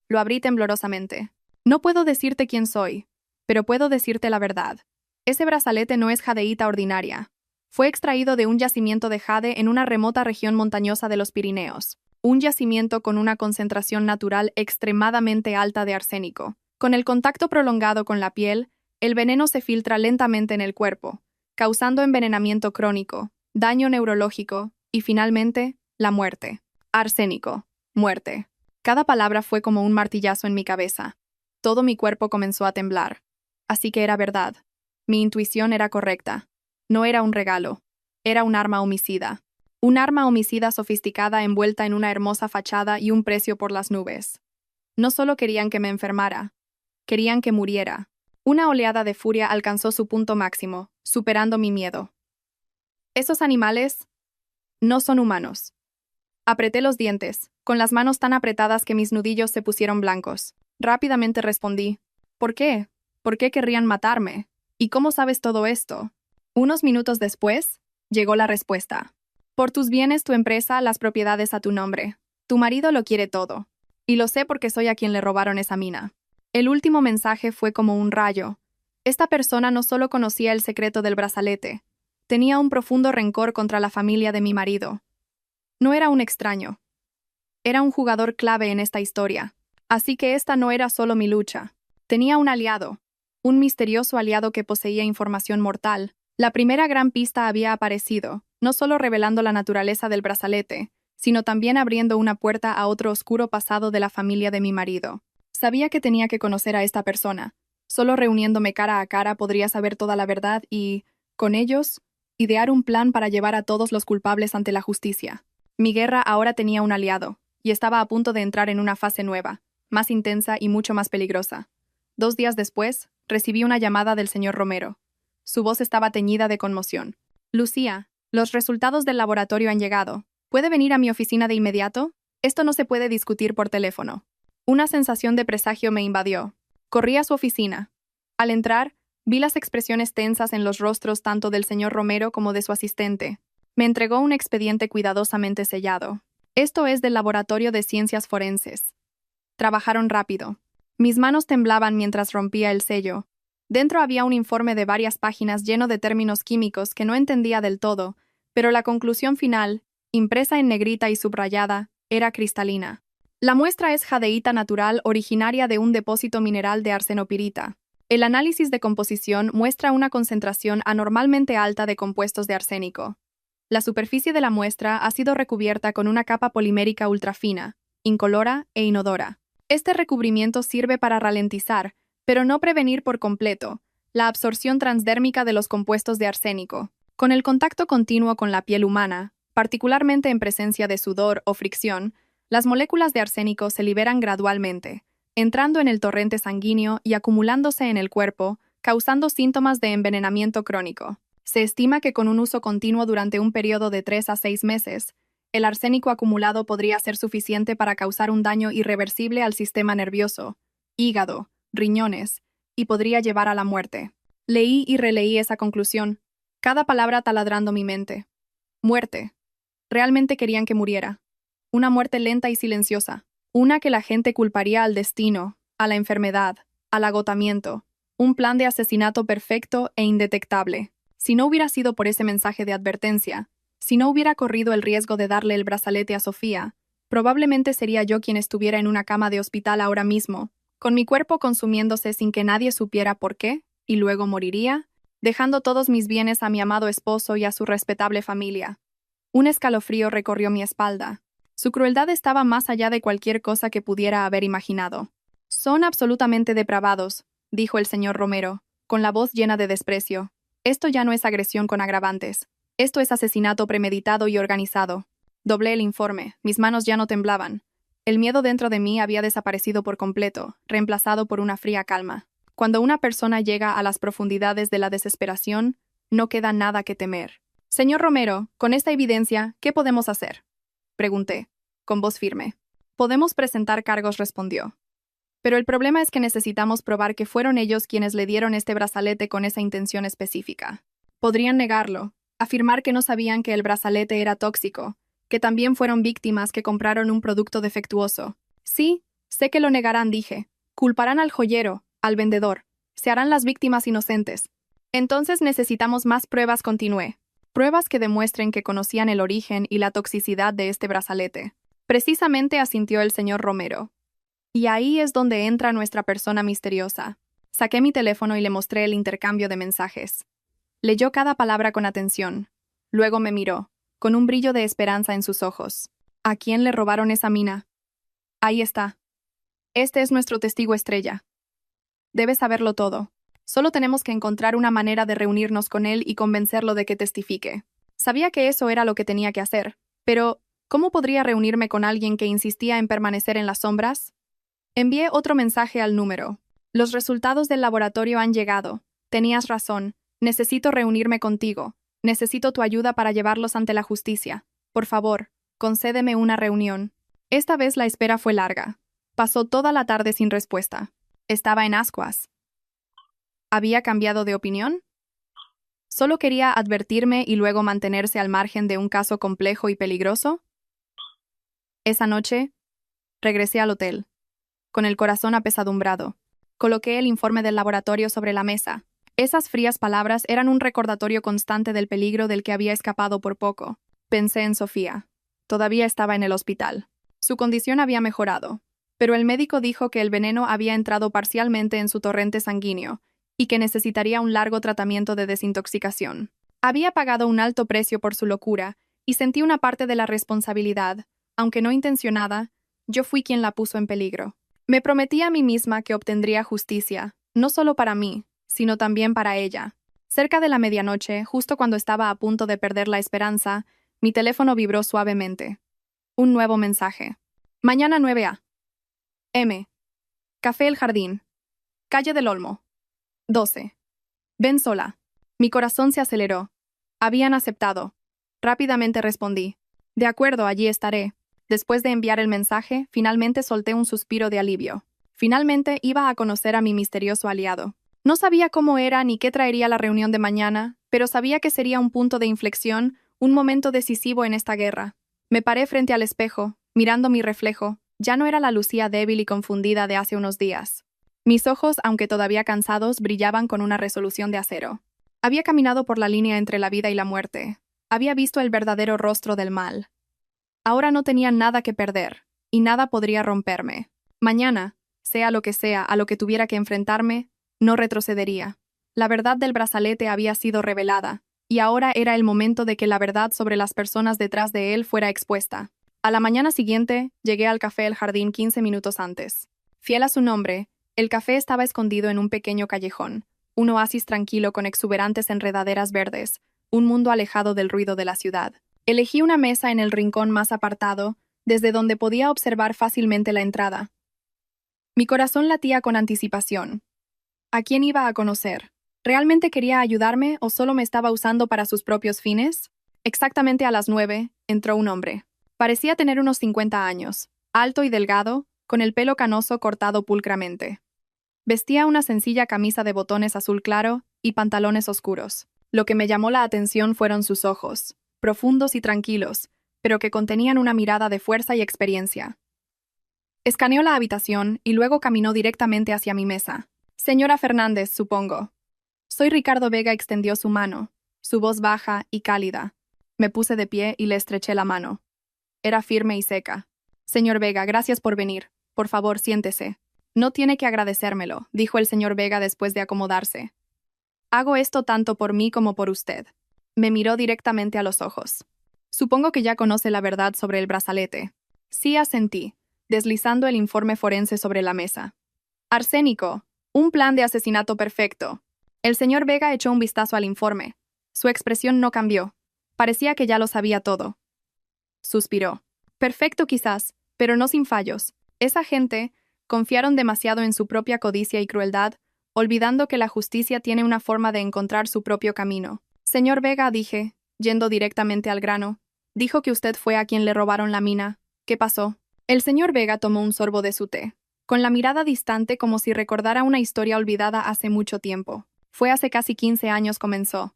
Lo abrí temblorosamente. No puedo decirte quién soy, pero puedo decirte la verdad. Ese brazalete no es jadeíta ordinaria. Fue extraído de un yacimiento de jade en una remota región montañosa de los Pirineos. Un yacimiento con una concentración natural extremadamente alta de arsénico. Con el contacto prolongado con la piel, el veneno se filtra lentamente en el cuerpo, causando envenenamiento crónico, daño neurológico y, finalmente, la muerte. Arsénico. Muerte. Cada palabra fue como un martillazo en mi cabeza. Todo mi cuerpo comenzó a temblar. Así que era verdad. Mi intuición era correcta. No era un regalo. Era un arma homicida. Un arma homicida sofisticada envuelta en una hermosa fachada y un precio por las nubes. No solo querían que me enfermara, querían que muriera. Una oleada de furia alcanzó su punto máximo, superando mi miedo. Esos animales no son humanos. Apreté los dientes, con las manos tan apretadas que mis nudillos se pusieron blancos. Rápidamente respondí, ¿por qué? ¿Por qué querrían matarme? ¿Y cómo sabes todo esto? Unos minutos después, llegó la respuesta. Por tus bienes, tu empresa, las propiedades a tu nombre. Tu marido lo quiere todo. Y lo sé porque soy a quien le robaron esa mina. El último mensaje fue como un rayo. Esta persona no solo conocía el secreto del brazalete, tenía un profundo rencor contra la familia de mi marido. No era un extraño. Era un jugador clave en esta historia. Así que esta no era solo mi lucha. Tenía un aliado. Un misterioso aliado que poseía información mortal. La primera gran pista había aparecido, no solo revelando la naturaleza del brazalete, sino también abriendo una puerta a otro oscuro pasado de la familia de mi marido. Sabía que tenía que conocer a esta persona. Solo reuniéndome cara a cara podría saber toda la verdad y, con ellos, idear un plan para llevar a todos los culpables ante la justicia. Mi guerra ahora tenía un aliado, y estaba a punto de entrar en una fase nueva, más intensa y mucho más peligrosa. 2 días después, recibí una llamada del señor Romero. Su voz estaba teñida de conmoción. Lucía, los resultados del laboratorio han llegado. ¿Puede venir a mi oficina de inmediato? Esto no se puede discutir por teléfono. Una sensación de presagio me invadió. Corrí a su oficina. Al entrar, vi las expresiones tensas en los rostros tanto del señor Romero como de su asistente. Me entregó un expediente cuidadosamente sellado. Esto es del Laboratorio de Ciencias Forenses. Trabajaron rápido. Mis manos temblaban mientras rompía el sello. Dentro había un informe de varias páginas lleno de términos químicos que no entendía del todo, pero la conclusión final, impresa en negrita y subrayada, era cristalina. La muestra es jadeíta natural originaria de un depósito mineral de arsenopirita. El análisis de composición muestra una concentración anormalmente alta de compuestos de arsénico. La superficie de la muestra ha sido recubierta con una capa polimérica ultrafina, incolora e inodora. Este recubrimiento sirve para ralentizar, pero no prevenir por completo, la absorción transdérmica de los compuestos de arsénico. Con el contacto continuo con la piel humana, particularmente en presencia de sudor o fricción, las moléculas de arsénico se liberan gradualmente, entrando en el torrente sanguíneo y acumulándose en el cuerpo, causando síntomas de envenenamiento crónico. Se estima que con un uso continuo durante un periodo de 3 a 6 meses, el arsénico acumulado podría ser suficiente para causar un daño irreversible al sistema nervioso, hígado, riñones, y podría llevar a la muerte. Leí y releí esa conclusión, cada palabra taladrando mi mente. Muerte. Realmente querían que muriera. Una muerte lenta y silenciosa. Una que la gente culparía al destino, a la enfermedad, al agotamiento. Un plan de asesinato perfecto e indetectable. Si no hubiera sido por ese mensaje de advertencia, si no hubiera corrido el riesgo de darle el brazalete a Sofía, probablemente sería yo quien estuviera en una cama de hospital ahora mismo, con mi cuerpo consumiéndose sin que nadie supiera por qué, y luego moriría, dejando todos mis bienes a mi amado esposo y a su respetable familia. Un escalofrío recorrió mi espalda. Su crueldad estaba más allá de cualquier cosa que pudiera haber imaginado. Son absolutamente depravados, dijo el señor Romero, con la voz llena de desprecio. Esto ya no es agresión con agravantes. Esto es asesinato premeditado y organizado. Doblé el informe, mis manos ya no temblaban. El miedo dentro de mí había desaparecido por completo, reemplazado por una fría calma. Cuando una persona llega a las profundidades de la desesperación, no queda nada que temer. Señor Romero, con esta evidencia, ¿qué podemos hacer? Pregunté, con voz firme. Podemos presentar cargos, respondió. Pero el problema es que necesitamos probar que fueron ellos quienes le dieron este brazalete con esa intención específica. Podrían negarlo, afirmar que no sabían que el brazalete era tóxico, que también fueron víctimas que compraron un producto defectuoso. Sí, sé que lo negarán, dije. Culparán al joyero, al vendedor. Se harán las víctimas inocentes. Entonces necesitamos más pruebas, continué. Pruebas que demuestren que conocían el origen y la toxicidad de este brazalete. Precisamente, asintió el señor Romero. Y ahí es donde entra nuestra persona misteriosa. Saqué mi teléfono y le mostré el intercambio de mensajes. Leyó cada palabra con atención. Luego me miró, con un brillo de esperanza en sus ojos. ¿A quién le robaron esa mina? Ahí está. Este es nuestro testigo estrella. Debe saberlo todo. Solo tenemos que encontrar una manera de reunirnos con él y convencerlo de que testifique. Sabía que eso era lo que tenía que hacer, pero ¿cómo podría reunirme con alguien que insistía en permanecer en las sombras? Envié otro mensaje al número. Los resultados del laboratorio han llegado. Tenías razón. Necesito reunirme contigo. Necesito tu ayuda para llevarlos ante la justicia. Por favor, concédeme una reunión. Esta vez la espera fue larga. Pasó toda la tarde sin respuesta. Estaba en ascuas. ¿Había cambiado de opinión? ¿Solo quería advertirme y luego mantenerse al margen de un caso complejo y peligroso? Esa noche, regresé al hotel, con el corazón apesadumbrado. Coloqué el informe del laboratorio sobre la mesa. Esas frías palabras eran un recordatorio constante del peligro del que había escapado por poco. Pensé en Sofía. Todavía estaba en el hospital. Su condición había mejorado, pero el médico dijo que el veneno había entrado parcialmente en su torrente sanguíneo y que necesitaría un largo tratamiento de desintoxicación. Había pagado un alto precio por su locura y sentí una parte de la responsabilidad, aunque no intencionada. Yo fui quien la puso en peligro. Me prometí a mí misma que obtendría justicia, no solo para mí, sino también para ella. Cerca de la medianoche, justo cuando estaba a punto de perder la esperanza, mi teléfono vibró suavemente. Un nuevo mensaje. Mañana 9 a.m. Café El Jardín. Calle del Olmo. 12. Ven sola. Mi corazón se aceleró. Habían aceptado. Rápidamente respondí. De acuerdo, allí estaré. Después de enviar el mensaje, finalmente solté un suspiro de alivio. Finalmente iba a conocer a mi misterioso aliado. No sabía cómo era ni qué traería la reunión de mañana, pero sabía que sería un punto de inflexión, un momento decisivo en esta guerra. Me paré frente al espejo, mirando mi reflejo. Ya no era la Lucía débil y confundida de hace unos días. Mis ojos, aunque todavía cansados, brillaban con una resolución de acero. Había caminado por la línea entre la vida y la muerte. Había visto el verdadero rostro del mal. Ahora no tenía nada que perder, y nada podría romperme. Mañana, sea lo que sea a lo que tuviera que enfrentarme, no retrocedería. La verdad del brazalete había sido revelada, y ahora era el momento de que la verdad sobre las personas detrás de él fuera expuesta. A la mañana siguiente, llegué al Café El Jardín 15 minutos antes. Fiel a su nombre, el café estaba escondido en un pequeño callejón, un oasis tranquilo con exuberantes enredaderas verdes, un mundo alejado del ruido de la ciudad. Elegí una mesa en el rincón más apartado, desde donde podía observar fácilmente la entrada. Mi corazón latía con anticipación. ¿A quién iba a conocer? ¿Realmente quería ayudarme o solo me estaba usando para sus propios fines? Exactamente a las 9, entró un hombre. Parecía tener unos 50 años, alto y delgado, con el pelo canoso cortado pulcramente. Vestía una sencilla camisa de botones azul claro y pantalones oscuros. Lo que me llamó la atención fueron sus ojos, profundos y tranquilos, pero que contenían una mirada de fuerza y experiencia. Escaneó la habitación y luego caminó directamente hacia mi mesa. Señora Fernández, supongo. Soy Ricardo Vega, extendió su mano, su voz baja y cálida. Me puse de pie y le estreché la mano. Era firme y seca. Señor Vega, gracias por venir. Por favor, siéntese. No tiene que agradecérmelo, dijo el señor Vega después de acomodarse. Hago esto tanto por mí como por usted. Me miró directamente a los ojos. Supongo que ya conoce la verdad sobre el brazalete. Sí, asentí, deslizando el informe forense sobre la mesa. Arsénico. Un plan de asesinato perfecto. El señor Vega echó un vistazo al informe. Su expresión no cambió. Parecía que ya lo sabía todo. Suspiró. Perfecto quizás, pero no sin fallos. Esa gente confiaron demasiado en su propia codicia y crueldad, olvidando que la justicia tiene una forma de encontrar su propio camino. Señor Vega, dije, yendo directamente al grano, dijo que usted fue a quien le robaron la mina. ¿Qué pasó? El señor Vega tomó un sorbo de su té, con la mirada distante como si recordara una historia olvidada hace mucho tiempo. Fue hace casi 15 años comenzó.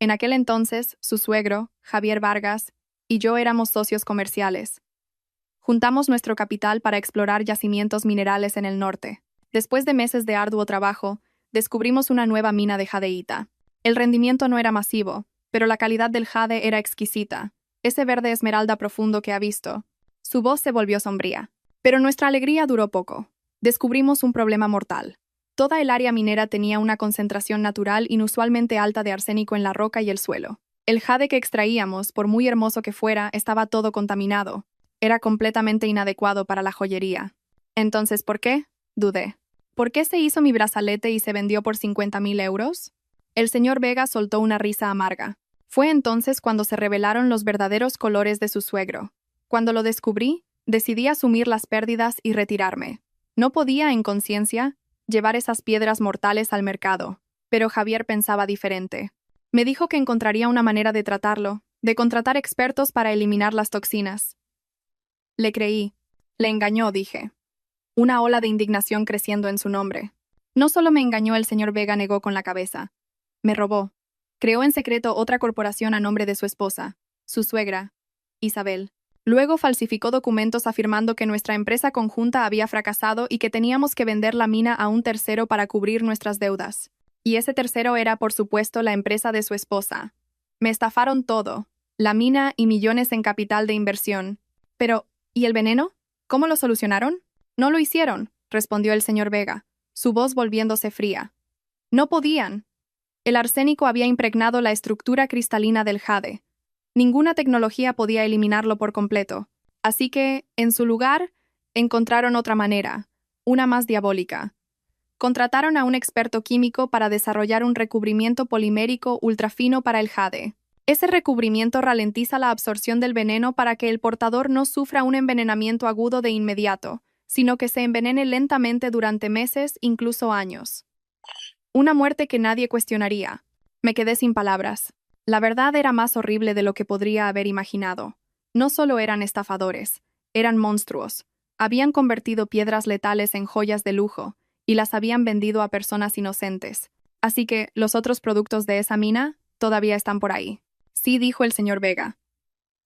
En aquel entonces, su suegro, Javier Vargas, y yo éramos socios comerciales. Juntamos nuestro capital para explorar yacimientos minerales en el norte. Después de meses de arduo trabajo, descubrimos una nueva mina de jadeíta. El rendimiento no era masivo, pero la calidad del jade era exquisita, ese verde esmeralda profundo que ha visto. Su voz se volvió sombría. Pero nuestra alegría duró poco. Descubrimos un problema mortal. Toda el área minera tenía una concentración natural inusualmente alta de arsénico en la roca y el suelo. El jade que extraíamos, por muy hermoso que fuera, estaba todo contaminado. Era completamente inadecuado para la joyería. Entonces, ¿por qué? Dudé. ¿Por qué se hizo mi brazalete y se vendió por 50.000 euros? El señor Vega soltó una risa amarga. Fue entonces cuando se revelaron los verdaderos colores de su suegro. Cuando lo descubrí, decidí asumir las pérdidas y retirarme. No podía, en conciencia, llevar esas piedras mortales al mercado, pero Javier pensaba diferente. Me dijo que encontraría una manera de tratarlo, de contratar expertos para eliminar las toxinas. Le creí. Le engañó, dije. Una ola de indignación creciendo en su nombre. No solo me engañó, el señor Vega negó con la cabeza. Me robó. Creó en secreto otra corporación a nombre de su esposa, su suegra, Isabel. Luego falsificó documentos afirmando que nuestra empresa conjunta había fracasado y que teníamos que vender la mina a un tercero para cubrir nuestras deudas. Y ese tercero era, por supuesto, la empresa de su esposa. Me estafaron todo, la mina y millones en capital de inversión. Pero, ¿y el veneno? ¿Cómo lo solucionaron? No lo hicieron, respondió el señor Vega, su voz volviéndose fría. No podían. El arsénico había impregnado la estructura cristalina del jade. Ninguna tecnología podía eliminarlo por completo. Así que, en su lugar, encontraron otra manera, una más diabólica. Contrataron a un experto químico para desarrollar un recubrimiento polimérico ultrafino para el jade. Ese recubrimiento ralentiza la absorción del veneno para que el portador no sufra un envenenamiento agudo de inmediato, sino que se envenene lentamente durante meses, incluso años. Una muerte que nadie cuestionaría. Me quedé sin palabras. La verdad era más horrible de lo que podría haber imaginado. No solo eran estafadores, eran monstruos. Habían convertido piedras letales en joyas de lujo y las habían vendido a personas inocentes. Así que, los otros productos de esa mina todavía están por ahí. Sí, dijo el señor Vega.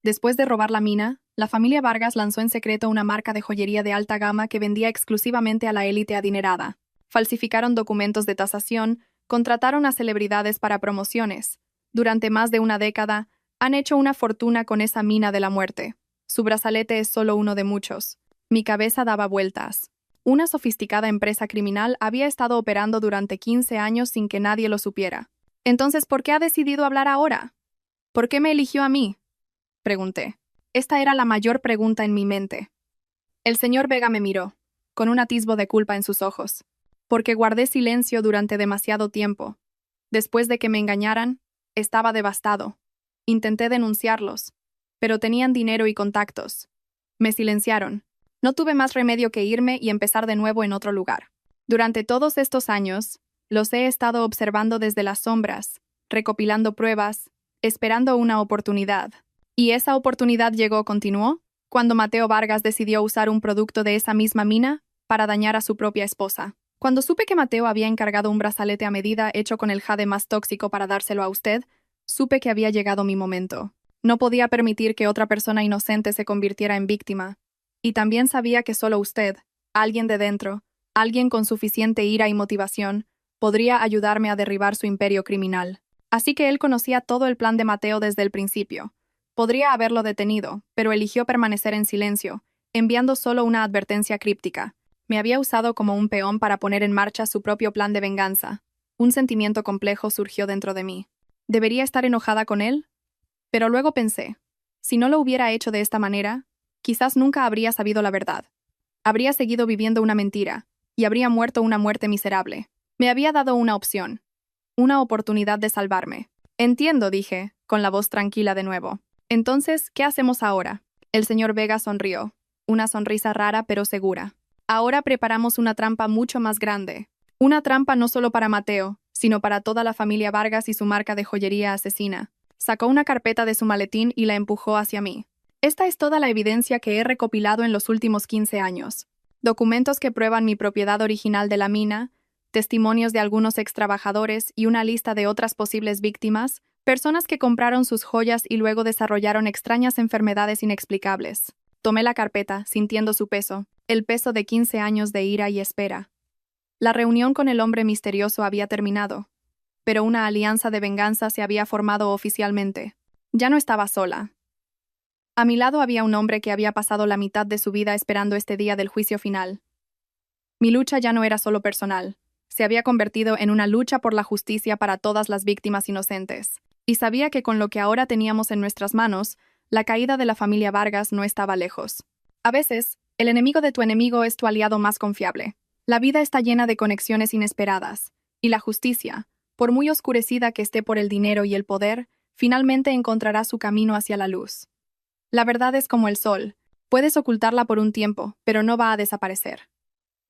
Después de robar la mina, la familia Vargas lanzó en secreto una marca de joyería de alta gama que vendía exclusivamente a la élite adinerada. Falsificaron documentos de tasación, contrataron a celebridades para promociones. Durante más de una década, han hecho una fortuna con esa mina de la muerte. Su brazalete es solo uno de muchos. Mi cabeza daba vueltas. Una sofisticada empresa criminal había estado operando durante 15 años sin que nadie lo supiera. Entonces, ¿por qué ha decidido hablar ahora? ¿Por qué me eligió a mí? Pregunté. Esta era la mayor pregunta en mi mente. El señor Vega me miró, con un atisbo de culpa en sus ojos. Porque guardé silencio durante demasiado tiempo. Después de que me engañaran, estaba devastado. Intenté denunciarlos, pero tenían dinero y contactos. Me silenciaron. No tuve más remedio que irme y empezar de nuevo en otro lugar. Durante todos estos años, los he estado observando desde las sombras, recopilando pruebas, esperando una oportunidad. ¿Y esa oportunidad llegó, continuó, cuando Mateo Vargas decidió usar un producto de esa misma mina para dañar a su propia esposa? Cuando supe que Mateo había encargado un brazalete a medida hecho con el jade más tóxico para dárselo a usted, supe que había llegado mi momento. No podía permitir que otra persona inocente se convirtiera en víctima. Y también sabía que solo usted, alguien de dentro, alguien con suficiente ira y motivación, podría ayudarme a derribar su imperio criminal. Así que él conocía todo el plan de Mateo desde el principio. Podría haberlo detenido, pero eligió permanecer en silencio, enviando solo una advertencia críptica. Me había usado como un peón para poner en marcha su propio plan de venganza. Un sentimiento complejo surgió dentro de mí. ¿Debería estar enojada con él? Pero luego pensé, Si no lo hubiera hecho de esta manera, quizás nunca habría sabido la verdad. Habría seguido viviendo una mentira, y habría muerto una muerte miserable. Me había dado una opción, una oportunidad de salvarme. Entiendo, dije, con la voz tranquila de nuevo. Entonces, ¿qué hacemos ahora? El señor Vega sonrió, una sonrisa rara pero segura. Ahora preparamos una trampa mucho más grande. Una trampa no solo para Mateo, sino para toda la familia Vargas y su marca de joyería asesina. Sacó una carpeta de su maletín y la empujó hacia mí. Esta es toda la evidencia que he recopilado en los últimos 15 años. Documentos que prueban mi propiedad original de la mina, testimonios de algunos extrabajadores y una lista de otras posibles víctimas, personas que compraron sus joyas y luego desarrollaron extrañas enfermedades inexplicables. Tomé la carpeta, sintiendo su peso, el peso de 15 años de ira y espera. La reunión con el hombre misterioso había terminado, pero una alianza de venganza se había formado oficialmente. Ya no estaba sola. A mi lado había un hombre que había pasado la mitad de su vida esperando este día del juicio final. Mi lucha ya no era solo personal. Se había convertido en una lucha por la justicia para todas las víctimas inocentes. Y sabía que con lo que ahora teníamos en nuestras manos, la caída de la familia Vargas no estaba lejos. A veces, el enemigo de tu enemigo es tu aliado más confiable. La vida está llena de conexiones inesperadas, y la justicia, por muy oscurecida que esté por el dinero y el poder, finalmente encontrará su camino hacia la luz. La verdad es como el sol, puedes ocultarla por un tiempo, pero no va a desaparecer.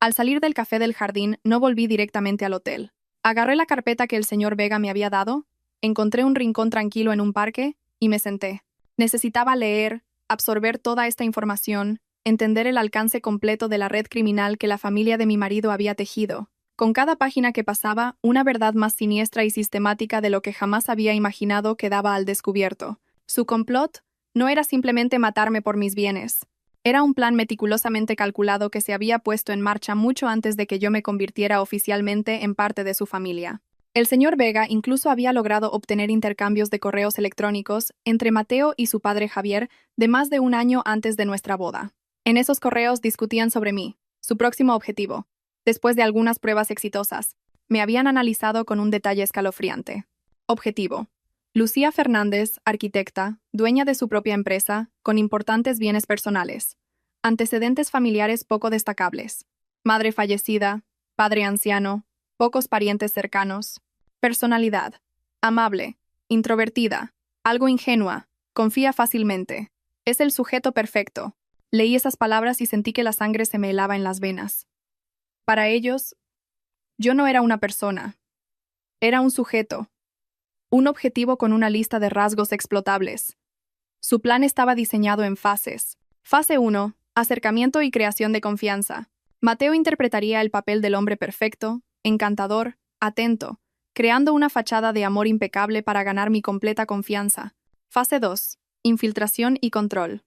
Al salir del café del jardín, no volví directamente al hotel. Agarré la carpeta que el señor Vega me había dado, encontré un rincón tranquilo en un parque y me senté. Necesitaba leer, absorber toda esta información, entender el alcance completo de la red criminal que la familia de mi marido había tejido. Con cada página que pasaba, una verdad más siniestra y sistemática de lo que jamás había imaginado quedaba al descubierto. Su complot no era simplemente matarme por mis bienes. Era un plan meticulosamente calculado que se había puesto en marcha mucho antes de que yo me convirtiera oficialmente en parte de su familia. El señor Vega incluso había logrado obtener intercambios de correos electrónicos entre Mateo y su padre Javier de más de un año antes de nuestra boda. En esos correos discutían sobre mí, su próximo objetivo. Después de algunas pruebas exitosas, me habían analizado con un detalle escalofriante. Objetivo: Lucía Fernández, arquitecta, dueña de su propia empresa, con importantes bienes personales. Antecedentes familiares poco destacables. Madre fallecida, padre anciano, pocos parientes cercanos. Personalidad: amable, introvertida, algo ingenua, confía fácilmente. Es el sujeto perfecto. Leí esas palabras y sentí que la sangre se me helaba en las venas. Para ellos, yo no era una persona. Era un sujeto. Un objetivo con una lista de rasgos explotables. Su plan estaba diseñado en fases. Fase 1. Acercamiento y creación de confianza. Mateo interpretaría el papel del hombre perfecto, encantador, atento, creando una fachada de amor impecable para ganar mi completa confianza. Fase 2. Infiltración y control.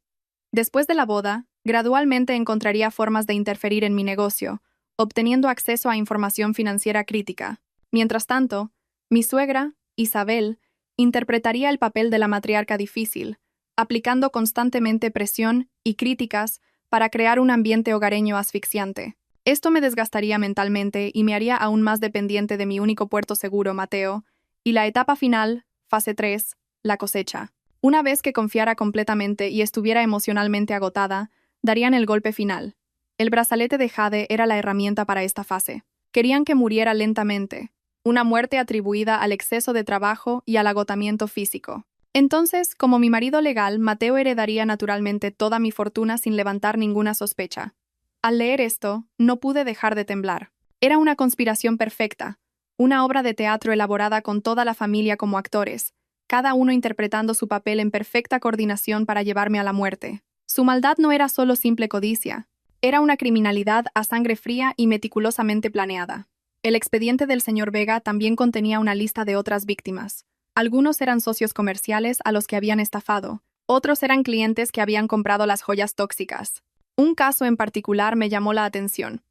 Después de la boda, gradualmente encontraría formas de interferir en mi negocio, obteniendo acceso a información financiera crítica. Mientras tanto, mi suegra, Isabel, interpretaría el papel de la matriarca difícil, aplicando constantemente presión y críticas para crear un ambiente hogareño asfixiante. Esto me desgastaría mentalmente y me haría aún más dependiente de mi único puerto seguro, Mateo, y la etapa final, fase 3, la cosecha. Una vez que confiara completamente y estuviera emocionalmente agotada, darían el golpe final. El brazalete de jade era la herramienta para esta fase. Querían que muriera lentamente, una muerte atribuida al exceso de trabajo y al agotamiento físico. Entonces, como mi marido legal, Mateo heredaría naturalmente toda mi fortuna sin levantar ninguna sospecha. Al leer esto, no pude dejar de temblar. Era una conspiración perfecta, una obra de teatro elaborada con toda la familia como actores, cada uno interpretando su papel en perfecta coordinación para llevarme a la muerte. Su maldad no era solo simple codicia, era una criminalidad a sangre fría y meticulosamente planeada. El expediente del señor Vega también contenía una lista de otras víctimas. Algunos eran socios comerciales a los que habían estafado, otros eran clientes que habían comprado las joyas tóxicas. Un caso en particular me llamó la atención.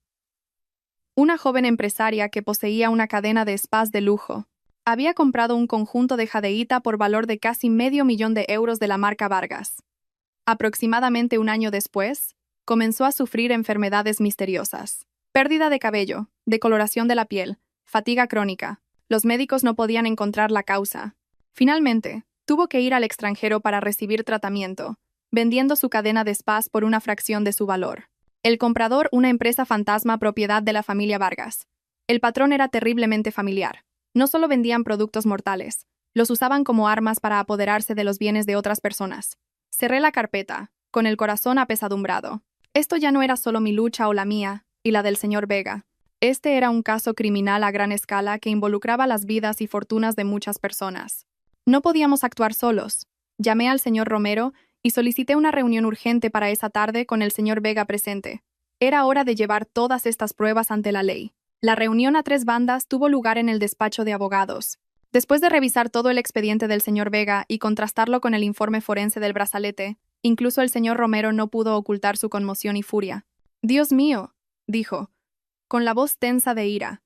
Una joven empresaria que poseía una cadena de spas de lujo. Había comprado un conjunto de jadeíta por valor de casi $500,000 de euros de la marca Vargas. Aproximadamente un año después, comenzó a sufrir enfermedades misteriosas. Pérdida de cabello, decoloración de la piel, fatiga crónica. Los médicos no podían encontrar la causa. Finalmente, Tuvo que ir al extranjero para recibir tratamiento, vendiendo su cadena de spas por una fracción de su valor. El comprador, una empresa fantasma propiedad de la familia Vargas. El patrón era terriblemente familiar. No solo vendían productos mortales, los usaban como armas para apoderarse de los bienes de otras personas. Cerré la carpeta, con el corazón apesadumbrado. Esto ya no era solo mi lucha o la mía, y la del señor Vega. Este era un caso criminal a gran escala que involucraba las vidas y fortunas de muchas personas. No podíamos actuar solos. Llamé al señor Romero y solicité una reunión urgente para esa tarde con el señor Vega presente. Era hora de llevar todas estas pruebas ante la ley. La reunión a tres bandas tuvo lugar en el despacho de abogados. Después de revisar todo el expediente del señor Vega y contrastarlo con el informe forense del brazalete, incluso el señor Romero no pudo ocultar su conmoción y furia. «Dios mío», dijo, con la voz tensa de ira.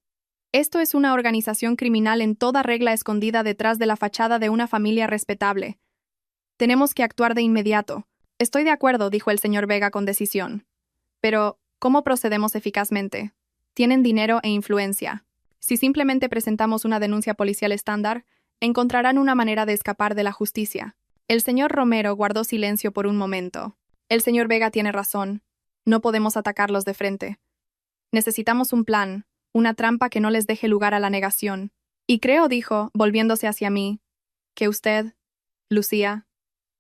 «Esto es una organización criminal en toda regla escondida detrás de la fachada de una familia respetable. Tenemos que actuar de inmediato». «Estoy de acuerdo», dijo el señor Vega con decisión. «Pero, ¿cómo procedemos eficazmente? Tienen dinero e influencia. Si simplemente presentamos una denuncia policial estándar, encontrarán una manera de escapar de la justicia». El señor Romero guardó silencio por un momento. «El señor Vega tiene razón. No podemos atacarlos de frente. Necesitamos un plan, una trampa que no les deje lugar a la negación. Y creo», dijo, volviéndose hacia mí, «que usted, Lucía,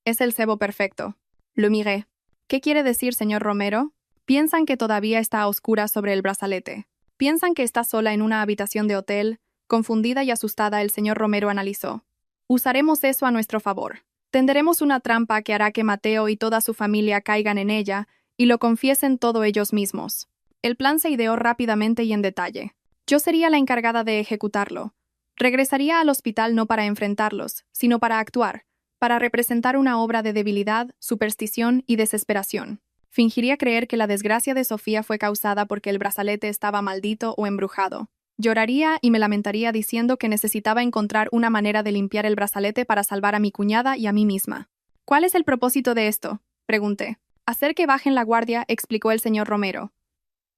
es el cebo perfecto». Lo miré. «¿Qué quiere decir, señor Romero?» «Piensan que todavía está a oscuras sobre el brazalete. Piensan que está sola en una habitación de hotel». Confundida y asustada, el señor Romero analizó. «Usaremos eso a nuestro favor. Tenderemos una trampa que hará que Mateo y toda su familia caigan en ella y lo confiesen todo ellos mismos». El plan se ideó rápidamente y en detalle. Yo sería la encargada de ejecutarlo. Regresaría al hospital no para enfrentarlos, sino para actuar, para representar una obra de debilidad, superstición y desesperación. Fingiría creer que la desgracia de Sofía fue causada porque el brazalete estaba maldito o embrujado. Lloraría y me lamentaría diciendo que necesitaba encontrar una manera de limpiar el brazalete para salvar a mi cuñada y a mí misma. «¿Cuál es el propósito de esto?», pregunté. «Hacer que bajen la guardia», explicó el señor Romero.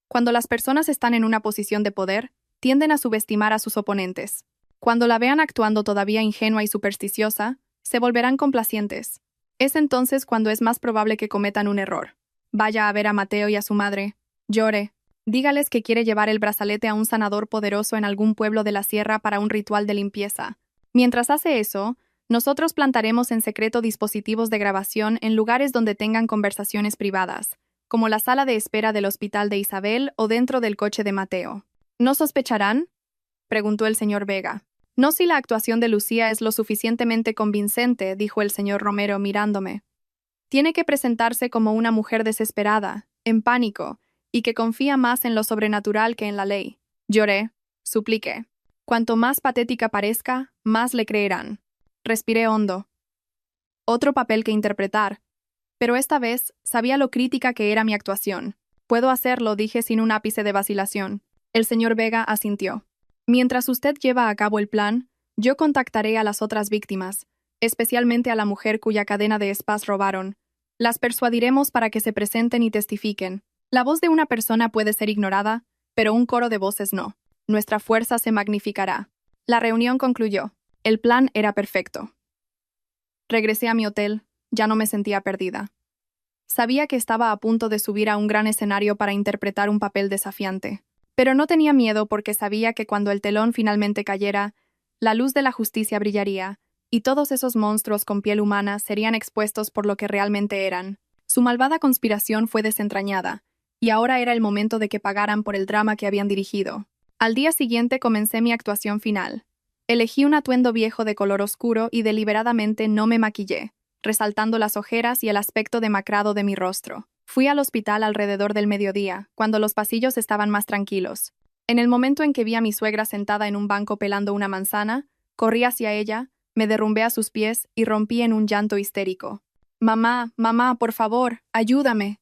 «Cuando las personas están en una posición de poder, tienden a subestimar a sus oponentes. Cuando la vean actuando todavía ingenua y supersticiosa, se volverán complacientes. Es entonces cuando es más probable que cometan un error. Vaya a ver a Mateo y a su madre. Llore. Dígales que quiere llevar el brazalete a un sanador poderoso en algún pueblo de la sierra para un ritual de limpieza. Mientras hace eso, nosotros plantaremos en secreto dispositivos de grabación en lugares donde tengan conversaciones privadas, como la sala de espera del hospital de Isabel o dentro del coche de Mateo». «¿No sospecharán?», preguntó el señor Vega. «No si la actuación de Lucía es lo suficientemente convincente», dijo el señor Romero mirándome. «Tiene que presentarse como una mujer desesperada, en pánico, y que confía más en lo sobrenatural que en la ley». Lloré, supliqué. Cuanto más patética parezca, más le creerán. Respiré hondo. Otro papel que interpretar. Pero esta vez sabía lo crítica que era mi actuación. «Puedo hacerlo», dije sin un ápice de vacilación. El señor Vega asintió. «Mientras usted lleva a cabo el plan, yo contactaré a las otras víctimas, especialmente a la mujer cuya cadena de spas robaron. Las persuadiremos para que se presenten y testifiquen. La voz de una persona puede ser ignorada, pero un coro de voces no. Nuestra fuerza se magnificará». La reunión concluyó. El plan era perfecto. Regresé a mi hotel. Ya no me sentía perdida. Sabía que estaba a punto de subir a un gran escenario para interpretar un papel desafiante. Pero no tenía miedo porque sabía que cuando el telón finalmente cayera, la luz de la justicia brillaría, y todos esos monstruos con piel humana serían expuestos por lo que realmente eran. Su malvada conspiración fue desentrañada, y ahora era el momento de que pagaran por el drama que habían dirigido. Al día siguiente comencé mi actuación final. Elegí un atuendo viejo de color oscuro y deliberadamente no me maquillé, resaltando las ojeras y el aspecto demacrado de mi rostro. Fui al hospital alrededor del mediodía, cuando los pasillos estaban más tranquilos. En el momento en que vi a mi suegra sentada en un banco pelando una manzana, corrí hacia ella, me derrumbé a sus pies y rompí en un llanto histérico. «Mamá, mamá, por favor, ayúdame»,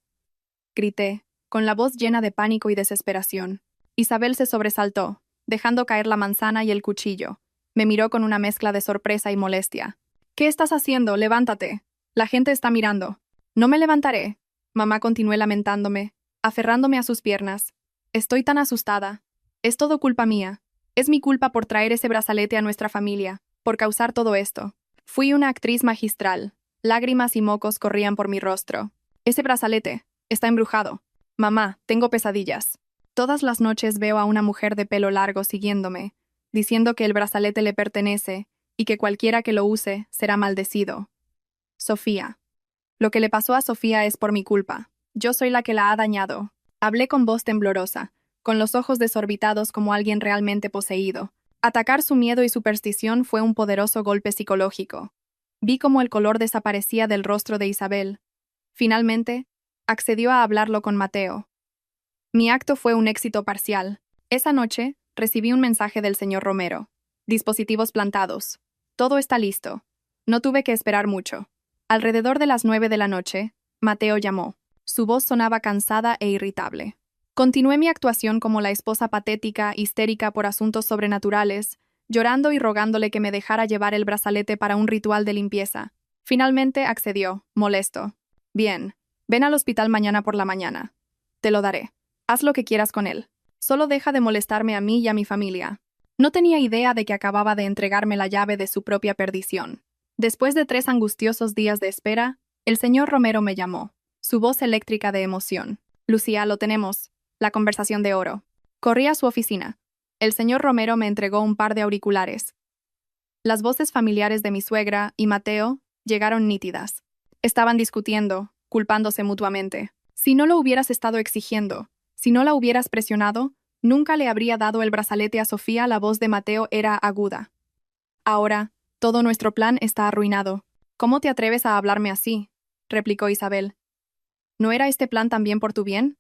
grité, con la voz llena de pánico y desesperación. Isabel se sobresaltó, dejando caer la manzana y el cuchillo. Me miró con una mezcla de sorpresa y molestia. «¿Qué estás haciendo? Levántate. La gente está mirando». «No me levantaré», mamá continué lamentándome, aferrándome a sus piernas. «Estoy tan asustada. Es todo culpa mía. Es mi culpa por traer ese brazalete a nuestra familia, por causar todo esto». Fui una actriz magistral. Lágrimas y mocos corrían por mi rostro. Ese brazalete está embrujado. Mamá, tengo pesadillas. Todas las noches veo a una mujer de pelo largo siguiéndome, diciendo que el brazalete le pertenece y que cualquiera que lo use será maldecido. Sofía. Lo que le pasó a Sofía es por mi culpa. Yo soy la que la ha dañado. Hablé con voz temblorosa, con los ojos desorbitados como alguien realmente poseído. Atacar su miedo y superstición fue un poderoso golpe psicológico. Vi cómo el color desaparecía del rostro de Isabel. Finalmente, accedió a hablarlo con Mateo. Mi acto fue un éxito parcial. Esa noche, recibí un mensaje del señor Romero. Dispositivos plantados. Todo está listo. No tuve que esperar mucho. Alrededor de las 9 de la noche, Mateo llamó. Su voz sonaba cansada e irritable. Continué mi actuación como la esposa patética, histérica por asuntos sobrenaturales, llorando y rogándole que me dejara llevar el brazalete para un ritual de limpieza. Finalmente accedió, molesto. Bien, ven al hospital mañana por la mañana. Te lo daré. Haz lo que quieras con él. Solo deja de molestarme a mí y a mi familia. No tenía idea de que acababa de entregarme la llave de su propia perdición. Después de 3 angustiosos días de espera, el señor Romero me llamó, su voz eléctrica de emoción. Lucía, lo tenemos. La conversación de oro. Corrí a su oficina. El señor Romero me entregó un par de auriculares. Las voces familiares de mi suegra y Mateo llegaron nítidas. Estaban discutiendo, culpándose mutuamente. Si no lo hubieras estado exigiendo, si no la hubieras presionado, nunca le habría dado el brazalete a Sofía. La voz de Mateo era aguda. Ahora, todo nuestro plan está arruinado. ¿Cómo te atreves a hablarme así?, replicó Isabel. ¿No era este plan también por tu bien?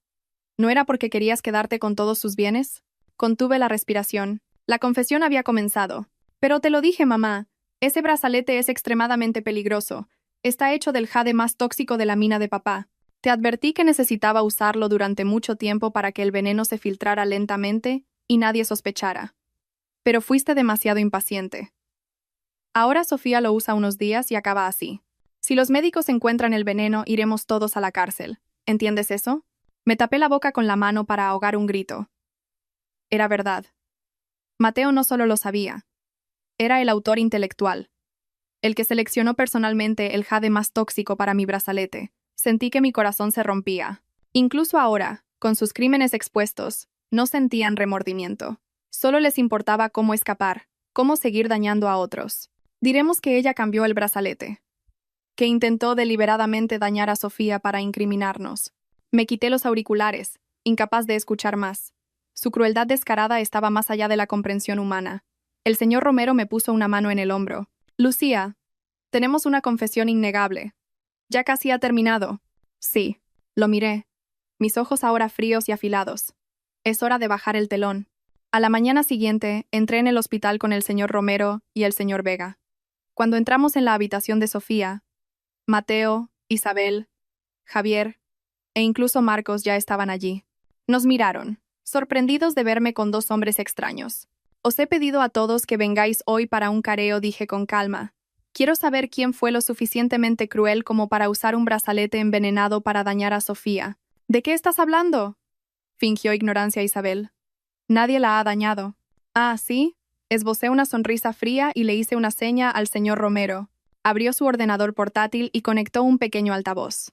¿No era porque querías quedarte con todos sus bienes? Contuve la respiración. La confesión había comenzado. Pero te lo dije, mamá. Ese brazalete es extremadamente peligroso. Está hecho del jade más tóxico de la mina de papá. Te advertí que necesitaba usarlo durante mucho tiempo para que el veneno se filtrara lentamente y nadie sospechara. Pero fuiste demasiado impaciente. Ahora Sofía lo usa unos días y acaba así. Si los médicos encuentran el veneno, iremos todos a la cárcel. ¿Entiendes eso? Me tapé la boca con la mano para ahogar un grito. Era verdad. Mateo no solo lo sabía. Era el autor intelectual. El que seleccionó personalmente el jade más tóxico para mi brazalete. Sentí que mi corazón se rompía. Incluso ahora, con sus crímenes expuestos, no sentían remordimiento. Solo les importaba cómo escapar, cómo seguir dañando a otros. Diremos que ella cambió el brazalete. Que intentó deliberadamente dañar a Sofía para incriminarnos. Me quité los auriculares, incapaz de escuchar más. Su crueldad descarada estaba más allá de la comprensión humana. El señor Romero me puso una mano en el hombro. Lucía, tenemos una confesión innegable. Ya casi ha terminado. Sí, lo miré. Mis ojos ahora fríos y afilados. Es hora de bajar el telón. A la mañana siguiente, entré en el hospital con el señor Romero y el señor Vega. Cuando entramos en la habitación de Sofía, Mateo, Isabel, Javier e incluso Marcos ya estaban allí. Nos miraron, sorprendidos de verme con 2 hombres extraños. Os he pedido a todos que vengáis hoy para un careo, dije con calma. Quiero saber quién fue lo suficientemente cruel como para usar un brazalete envenenado para dañar a Sofía. ¿De qué estás hablando?, fingió ignorancia Isabel. Nadie la ha dañado. Ah, ¿sí? Esbocé una sonrisa fría y le hice una seña al señor Romero. Abrió su ordenador portátil y conectó un pequeño altavoz.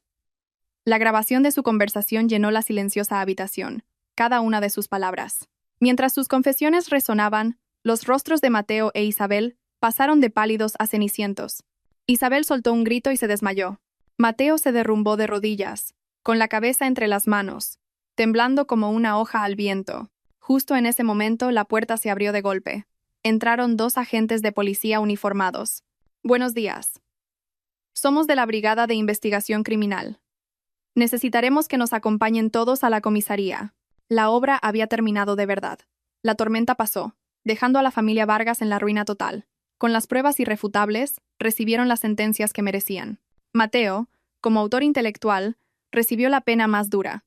La grabación de su conversación llenó la silenciosa habitación, cada una de sus palabras. Mientras sus confesiones resonaban, los rostros de Mateo e Isabel pasaron de pálidos a cenicientos. Isabel soltó un grito y se desmayó. Mateo se derrumbó de rodillas, con la cabeza entre las manos, temblando como una hoja al viento. Justo en ese momento, la puerta se abrió de golpe. Entraron 2 agentes de policía uniformados. Buenos días. Somos de la Brigada de Investigación Criminal. Necesitaremos que nos acompañen todos a la comisaría. La obra había terminado de verdad. La tormenta pasó, dejando a la familia Vargas en la ruina total. Con las pruebas irrefutables, recibieron las sentencias que merecían. Mateo, como autor intelectual, recibió la pena más dura.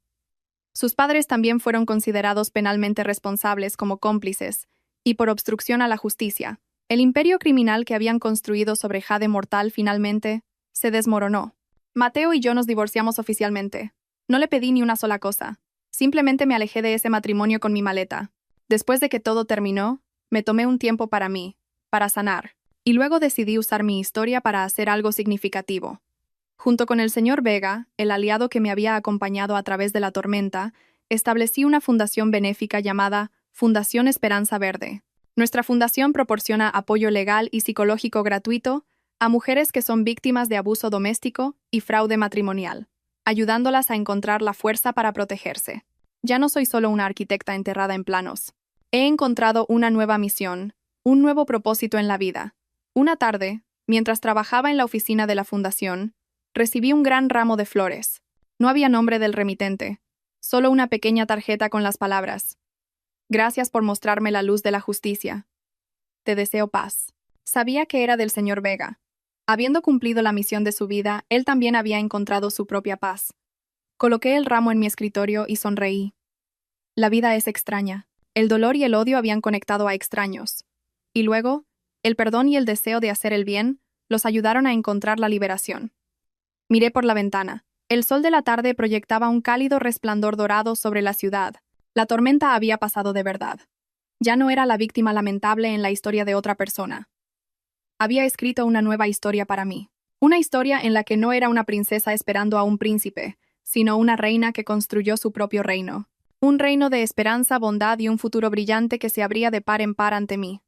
Sus padres también fueron considerados penalmente responsables como cómplices, y por obstrucción a la justicia. El imperio criminal que habían construido sobre Jade Mortal finalmente se desmoronó. Mateo y yo nos divorciamos oficialmente. No le pedí ni una sola cosa. Simplemente me alejé de ese matrimonio con mi maleta. Después de que todo terminó, me tomé un tiempo para mí, para sanar. Y luego decidí usar mi historia para hacer algo significativo. Junto con el señor Vega, el aliado que me había acompañado a través de la tormenta, establecí una fundación benéfica llamada Fundación Esperanza Verde. Nuestra fundación proporciona apoyo legal y psicológico gratuito a mujeres que son víctimas de abuso doméstico y fraude matrimonial, ayudándolas a encontrar la fuerza para protegerse. Ya no soy solo una arquitecta enterrada en planos. He encontrado una nueva misión, un nuevo propósito en la vida. Una tarde, mientras trabajaba en la oficina de la fundación, recibí un gran ramo de flores. No había nombre del remitente, solo una pequeña tarjeta con las palabras: gracias por mostrarme la luz de la justicia. Te deseo paz. Sabía que era del señor Vega. Habiendo cumplido la misión de su vida, él también había encontrado su propia paz. Coloqué el ramo en mi escritorio y sonreí. La vida es extraña. El dolor y el odio habían conectado a extraños. Y luego, el perdón y el deseo de hacer el bien los ayudaron a encontrar la liberación. Miré por la ventana. El sol de la tarde proyectaba un cálido resplandor dorado sobre la ciudad. La tormenta había pasado de verdad. Ya no era la víctima lamentable en la historia de otra persona. Había escrito una nueva historia para mí. Una historia en la que no era una princesa esperando a un príncipe, sino una reina que construyó su propio reino. Un reino de esperanza, bondad y un futuro brillante que se abría de par en par ante mí.